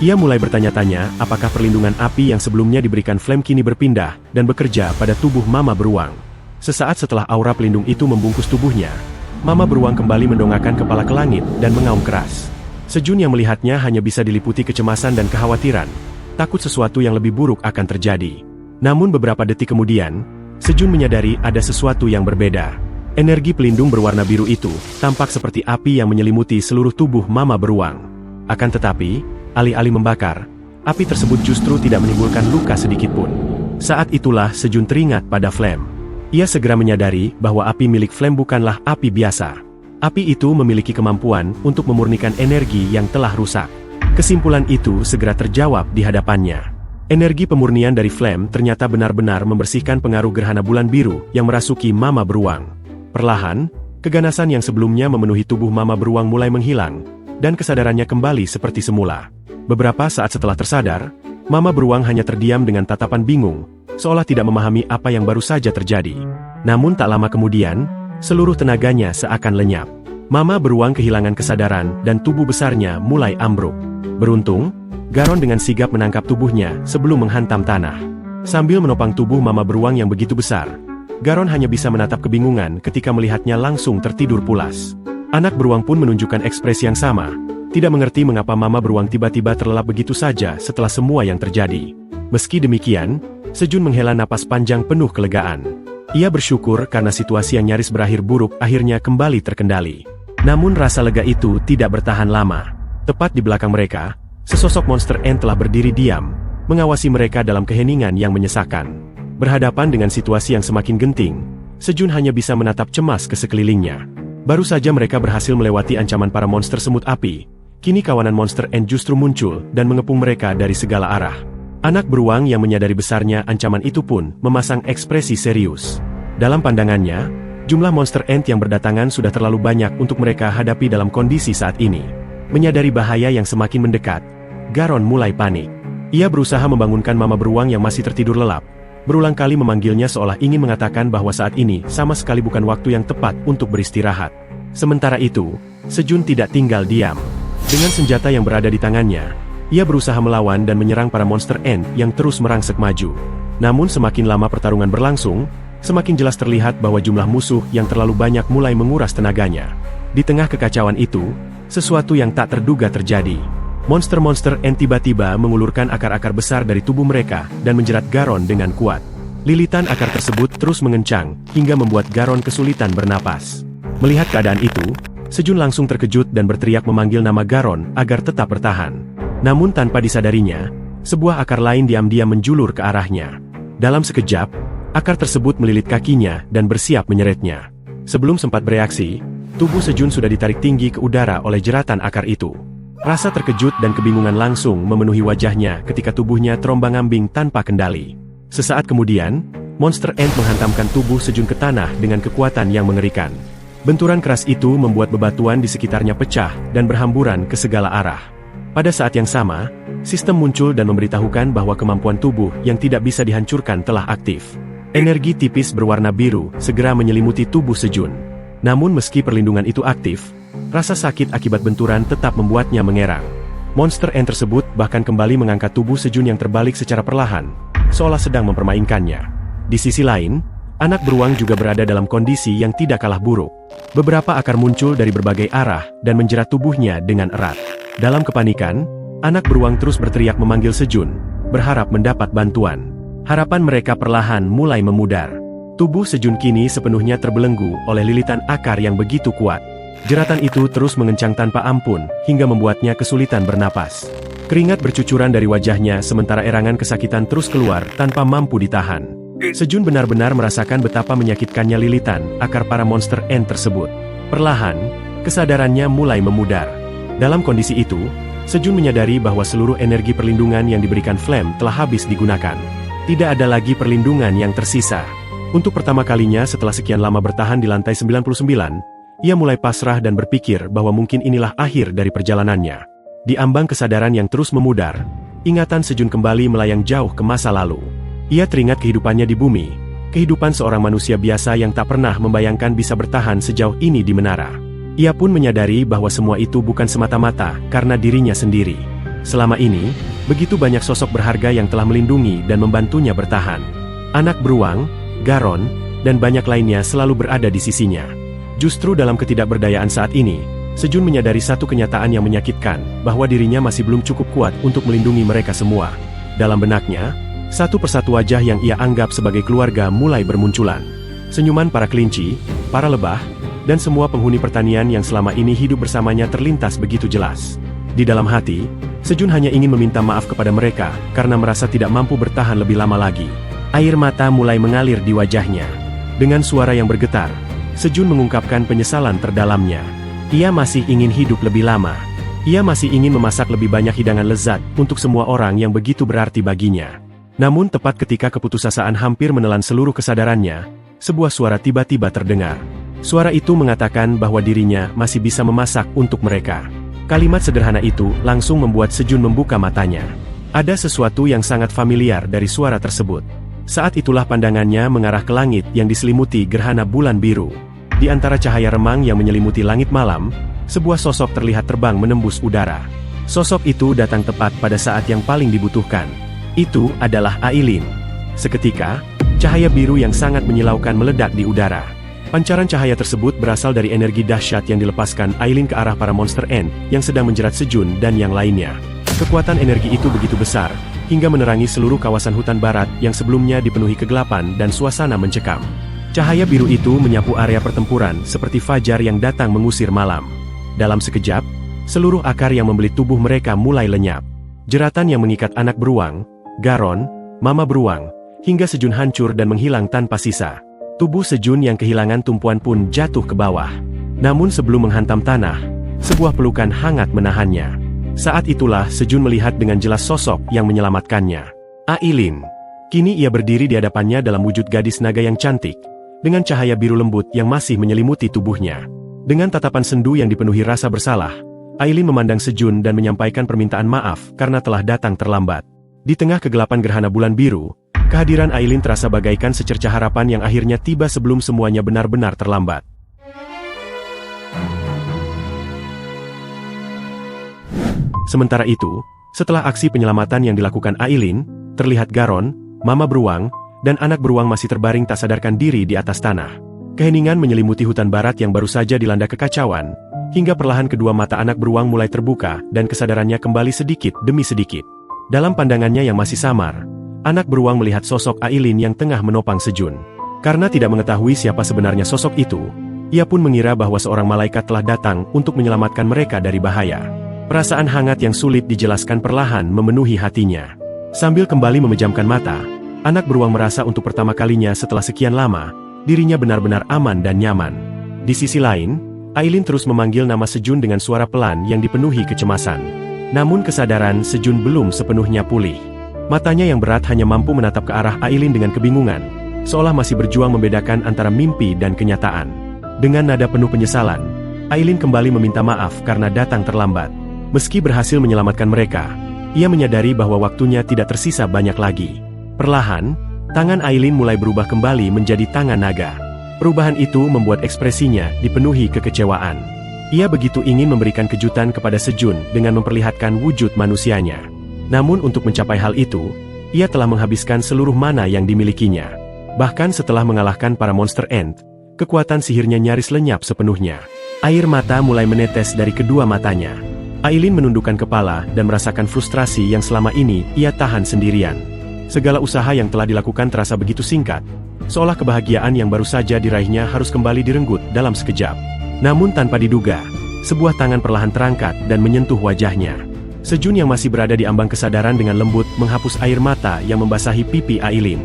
Ia mulai bertanya-tanya apakah perlindungan api yang sebelumnya diberikan Flame kini berpindah dan bekerja pada tubuh Mama Beruang. Sesaat setelah aura pelindung itu membungkus tubuhnya, Mama beruang kembali mendongakkan kepala ke langit dan mengaum keras. Sejun yang melihatnya hanya bisa diliputi kecemasan dan kekhawatiran, takut sesuatu yang lebih buruk akan terjadi. Namun beberapa detik kemudian, Sejun menyadari ada sesuatu yang berbeda. Energi pelindung berwarna biru itu tampak seperti api yang menyelimuti seluruh tubuh Mama beruang. Akan tetapi, alih-alih membakar, api tersebut justru tidak menimbulkan luka sedikitpun. Saat itulah Sejun teringat pada Flame. Ia segera menyadari bahwa api milik Flame bukanlah api biasa. Api itu memiliki kemampuan untuk memurnikan energi yang telah rusak. Kesimpulan itu segera terjawab di hadapannya. Energi pemurnian dari Flame ternyata benar-benar membersihkan pengaruh gerhana bulan biru yang merasuki Mama beruang. Perlahan, keganasan yang sebelumnya memenuhi tubuh Mama beruang mulai menghilang, dan kesadarannya kembali seperti semula. Beberapa saat setelah tersadar, Mama beruang hanya terdiam dengan tatapan bingung, seolah tidak memahami apa yang baru saja terjadi. Namun tak lama kemudian, seluruh tenaganya seakan lenyap. Mama beruang kehilangan kesadaran dan tubuh besarnya mulai ambruk. Beruntung, Garon dengan sigap menangkap tubuhnya sebelum menghantam tanah. Sambil menopang tubuh Mama beruang yang begitu besar, Garon hanya bisa menatap kebingungan ketika melihatnya langsung tertidur pulas. Anak beruang pun menunjukkan ekspresi yang sama, tidak mengerti mengapa Mama beruang tiba-tiba terlelap begitu saja setelah semua yang terjadi. Meski demikian, Sejun menghela napas panjang penuh kelegaan. Ia bersyukur karena situasi yang nyaris berakhir buruk akhirnya kembali terkendali. Namun rasa lega itu tidak bertahan lama. Tepat di belakang mereka, sesosok monster ant telah berdiri diam, mengawasi mereka dalam keheningan yang menyesakan. Berhadapan dengan situasi yang semakin genting, Sejun hanya bisa menatap cemas ke sekelilingnya. Baru saja mereka berhasil melewati ancaman para monster semut api, kini kawanan monster ant justru muncul dan mengepung mereka dari segala arah. Anak beruang yang menyadari besarnya ancaman itu pun memasang ekspresi serius. Dalam pandangannya, jumlah monster ant yang berdatangan sudah terlalu banyak untuk mereka hadapi dalam kondisi saat ini. Menyadari bahaya yang semakin mendekat, Garon mulai panik. Ia berusaha membangunkan Mama beruang yang masih tertidur lelap, berulang kali memanggilnya seolah ingin mengatakan bahwa saat ini sama sekali bukan waktu yang tepat untuk beristirahat. Sementara itu, Sejun tidak tinggal diam. Dengan senjata yang berada di tangannya, ia berusaha melawan dan menyerang para monster ant yang terus merangsek maju. Namun semakin lama pertarungan berlangsung, semakin jelas terlihat bahwa jumlah musuh yang terlalu banyak mulai menguras tenaganya. Di tengah kekacauan itu, sesuatu yang tak terduga terjadi. Monster-monster ant tiba-tiba mengulurkan akar-akar besar dari tubuh mereka dan menjerat Garon dengan kuat. Lilitan akar tersebut terus mengencang hingga membuat Garon kesulitan bernapas. Melihat keadaan itu, Sejun langsung terkejut dan berteriak memanggil nama Garon agar tetap bertahan. Namun tanpa disadarinya, sebuah akar lain diam-diam menjulur ke arahnya. Dalam sekejap, akar tersebut melilit kakinya dan bersiap menyeretnya. Sebelum sempat bereaksi, tubuh Sejun sudah ditarik tinggi ke udara oleh jeratan akar itu. Rasa terkejut dan kebingungan langsung memenuhi wajahnya ketika tubuhnya terombang-ambing tanpa kendali. Sesaat kemudian, monster ant menghantamkan tubuh Sejun ke tanah dengan kekuatan yang mengerikan. Benturan keras itu membuat bebatuan di sekitarnya pecah dan berhamburan ke segala arah. Pada saat yang sama, sistem muncul dan memberitahukan bahwa kemampuan tubuh yang tidak bisa dihancurkan telah aktif. Energi tipis berwarna biru segera menyelimuti tubuh Sejun. Namun meski perlindungan itu aktif, rasa sakit akibat benturan tetap membuatnya mengerang. Monster ant tersebut bahkan kembali mengangkat tubuh Sejun yang terbalik secara perlahan, seolah sedang mempermainkannya. Di sisi lain, anak beruang juga berada dalam kondisi yang tidak kalah buruk. Beberapa akar muncul dari berbagai arah dan menjerat tubuhnya dengan erat. Dalam kepanikan, anak beruang terus berteriak memanggil Sejun, berharap mendapat bantuan. Harapan mereka perlahan mulai memudar. Tubuh Sejun kini sepenuhnya terbelenggu oleh lilitan akar yang begitu kuat. Jeratan itu terus mengencang tanpa ampun, hingga membuatnya kesulitan bernapas. Keringat bercucuran dari wajahnya sementara erangan kesakitan terus keluar tanpa mampu ditahan. Sejun benar-benar merasakan betapa menyakitkannya lilitan akar para monster ant tersebut. Perlahan, kesadarannya mulai memudar. Dalam kondisi itu, Sejun menyadari bahwa seluruh energi perlindungan yang diberikan Flame telah habis digunakan. Tidak ada lagi perlindungan yang tersisa. Untuk pertama kalinya setelah sekian lama bertahan di lantai 99, ia mulai pasrah dan berpikir bahwa mungkin inilah akhir dari perjalanannya. Di ambang kesadaran yang terus memudar, ingatan Sejun kembali melayang jauh ke masa lalu. Ia teringat kehidupannya di bumi, kehidupan seorang manusia biasa yang tak pernah membayangkan bisa bertahan sejauh ini di menara. Ia pun menyadari bahwa semua itu bukan semata-mata karena dirinya sendiri. Selama ini, begitu banyak sosok berharga yang telah melindungi dan membantunya bertahan. Anak beruang, Garon, dan banyak lainnya selalu berada di sisinya. Justru dalam ketidakberdayaan saat ini, Sejun menyadari satu kenyataan yang menyakitkan, bahwa dirinya masih belum cukup kuat untuk melindungi mereka semua. Dalam benaknya, satu persatu wajah yang ia anggap sebagai keluarga mulai bermunculan. Senyuman para kelinci, para lebah, dan semua penghuni pertanian yang selama ini hidup bersamanya terlintas begitu jelas. Di dalam hati, Sejun hanya ingin meminta maaf kepada mereka, karena merasa tidak mampu bertahan lebih lama lagi. Air mata mulai mengalir di wajahnya. Dengan suara yang bergetar, Sejun mengungkapkan penyesalan terdalamnya. Ia masih ingin hidup lebih lama. Ia masih ingin memasak lebih banyak hidangan lezat untuk semua orang yang begitu berarti baginya. Namun tepat ketika keputusasaan hampir menelan seluruh kesadarannya, sebuah suara tiba-tiba terdengar. Suara itu mengatakan bahwa dirinya masih bisa memasak untuk mereka. Kalimat sederhana itu langsung membuat Sejun membuka matanya. Ada sesuatu yang sangat familiar dari suara tersebut. Saat itulah pandangannya mengarah ke langit yang diselimuti gerhana bulan biru. Di antara cahaya remang yang menyelimuti langit malam, sebuah sosok terlihat terbang menembus udara. Sosok itu datang tepat pada saat yang paling dibutuhkan. Itu adalah Ailin. Seketika, cahaya biru yang sangat menyilaukan meledak di udara. Pancaran cahaya tersebut berasal dari energi dahsyat yang dilepaskan Ailin ke arah para monster ant yang sedang menjerat Sejun dan yang lainnya. Kekuatan energi itu begitu besar, hingga menerangi seluruh kawasan hutan barat yang sebelumnya dipenuhi kegelapan dan suasana mencekam. Cahaya biru itu menyapu area pertempuran seperti fajar yang datang mengusir malam. Dalam sekejap, seluruh akar yang membelit tubuh mereka mulai lenyap. Jeratan yang mengikat anak beruang, Garon, mama beruang, hingga Sejun hancur dan menghilang tanpa sisa. Tubuh Sejun yang kehilangan tumpuan pun jatuh ke bawah. Namun sebelum menghantam tanah, sebuah pelukan hangat menahannya. Saat itulah Sejun melihat dengan jelas sosok yang menyelamatkannya. Ailin. Kini ia berdiri di hadapannya dalam wujud gadis naga yang cantik, dengan cahaya biru lembut yang masih menyelimuti tubuhnya. Dengan tatapan sendu yang dipenuhi rasa bersalah, Ailin memandang Sejun dan menyampaikan permintaan maaf karena telah datang terlambat. Di tengah kegelapan gerhana bulan biru, kehadiran Ailin terasa bagaikan secercah harapan yang akhirnya tiba sebelum semuanya benar-benar terlambat. Sementara itu, setelah aksi penyelamatan yang dilakukan Ailin, terlihat Garon, mama beruang, dan anak beruang masih terbaring tak sadarkan diri di atas tanah. Keheningan menyelimuti hutan barat yang baru saja dilanda kekacauan, hingga perlahan kedua mata anak beruang mulai terbuka dan kesadarannya kembali sedikit demi sedikit. Dalam pandangannya yang masih samar, anak beruang melihat sosok Ailin yang tengah menopang Sejun. Karena tidak mengetahui siapa sebenarnya sosok itu, ia pun mengira bahwa seorang malaikat telah datang untuk menyelamatkan mereka dari bahaya. Perasaan hangat yang sulit dijelaskan perlahan memenuhi hatinya. Sambil kembali memejamkan mata, anak beruang merasa untuk pertama kalinya setelah sekian lama, dirinya benar-benar aman dan nyaman. Di sisi lain, Ailin terus memanggil nama Sejun dengan suara pelan yang dipenuhi kecemasan. Namun kesadaran Sejun belum sepenuhnya pulih. Matanya yang berat hanya mampu menatap ke arah Ailin dengan kebingungan, seolah masih berjuang membedakan antara mimpi dan kenyataan. Dengan nada penuh penyesalan, Ailin kembali meminta maaf karena datang terlambat. Meski berhasil menyelamatkan mereka, ia menyadari bahwa waktunya tidak tersisa banyak lagi. Perlahan, tangan Ailin mulai berubah kembali menjadi tangan naga. Perubahan itu membuat ekspresinya dipenuhi kekecewaan. Ia begitu ingin memberikan kejutan kepada Sejun dengan memperlihatkan wujud manusianya. Namun untuk mencapai hal itu, ia telah menghabiskan seluruh mana yang dimilikinya. Bahkan setelah mengalahkan para monster ant, kekuatan sihirnya nyaris lenyap sepenuhnya. Air mata mulai menetes dari kedua matanya. Ailin menundukkan kepala dan merasakan frustrasi yang selama ini ia tahan sendirian. Segala usaha yang telah dilakukan terasa begitu singkat, seolah kebahagiaan yang baru saja diraihnya harus kembali direnggut dalam sekejap. Namun tanpa diduga, sebuah tangan perlahan terangkat dan menyentuh wajahnya. Sejun yang masih berada di ambang kesadaran dengan lembut menghapus air mata yang membasahi pipi Ailin.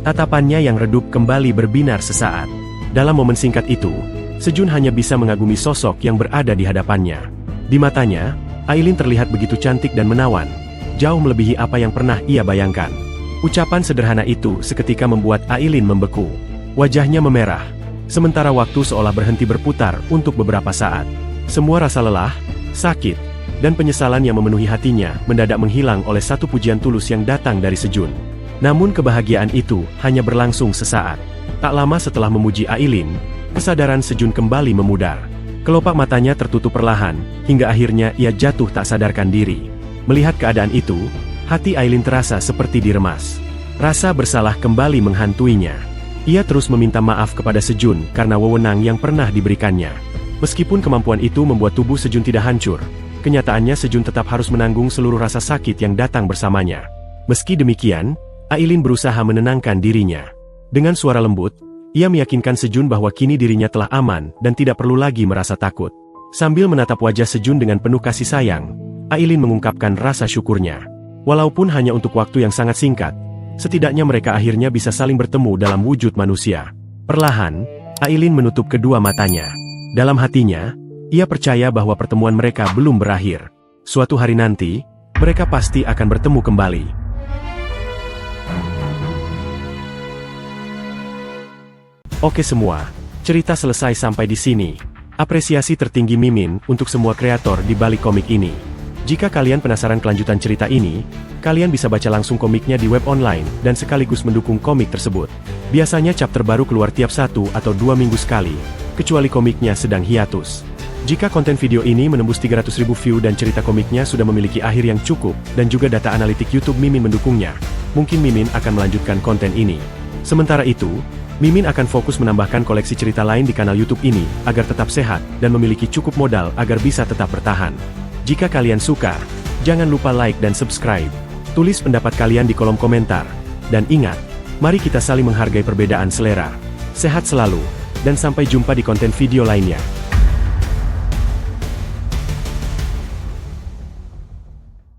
Tatapannya yang redup kembali berbinar sesaat. Dalam momen singkat itu, Sejun hanya bisa mengagumi sosok yang berada di hadapannya. Di matanya, Ailin terlihat begitu cantik dan menawan, jauh melebihi apa yang pernah ia bayangkan. Ucapan sederhana itu seketika membuat Ailin membeku. Wajahnya memerah, sementara waktu seolah berhenti berputar untuk beberapa saat. Semua rasa lelah, sakit, dan penyesalan yang memenuhi hatinya mendadak menghilang oleh satu pujian tulus yang datang dari Sejun. Namun kebahagiaan itu hanya berlangsung sesaat. Tak lama setelah memuji Ailin, kesadaran Sejun kembali memudar. Kelopak matanya tertutup perlahan, hingga akhirnya ia jatuh tak sadarkan diri. Melihat keadaan itu, hati Ailin terasa seperti diremas. Rasa bersalah kembali menghantuinya. Ia terus meminta maaf kepada Sejun karena wewenang yang pernah diberikannya. Meskipun kemampuan itu membuat tubuh Sejun tidak hancur, kenyataannya Sejun tetap harus menanggung seluruh rasa sakit yang datang bersamanya. Meski demikian, Ailin berusaha menenangkan dirinya. Dengan suara lembut, ia meyakinkan Sejun bahwa kini dirinya telah aman dan tidak perlu lagi merasa takut. Sambil menatap wajah Sejun dengan penuh kasih sayang, Ailin mengungkapkan rasa syukurnya. Walaupun hanya untuk waktu yang sangat singkat, setidaknya mereka akhirnya bisa saling bertemu dalam wujud manusia. Perlahan, Ailin menutup kedua matanya. Dalam hatinya, ia percaya bahwa pertemuan mereka belum berakhir. Suatu hari nanti, mereka pasti akan bertemu kembali. Oke semua, cerita selesai sampai di sini. Apresiasi tertinggi Mimin untuk semua kreator di balik komik ini. Jika kalian penasaran kelanjutan cerita ini, kalian bisa baca langsung komiknya di web online dan sekaligus mendukung komik tersebut. Biasanya chapter baru keluar tiap 1 atau 2 minggu sekali, kecuali komiknya sedang hiatus. Jika konten video ini menembus 300.000 view dan cerita komiknya sudah memiliki akhir yang cukup dan juga data analitik YouTube Mimin mendukungnya, mungkin Mimin akan melanjutkan konten ini. Sementara itu, Mimin akan fokus menambahkan koleksi cerita lain di kanal YouTube ini agar tetap sehat dan memiliki cukup modal agar bisa tetap bertahan. Jika kalian suka, jangan lupa like dan subscribe. Tulis pendapat kalian di kolom komentar. Dan ingat, mari kita saling menghargai perbedaan selera. Sehat selalu, dan sampai jumpa di konten video lainnya.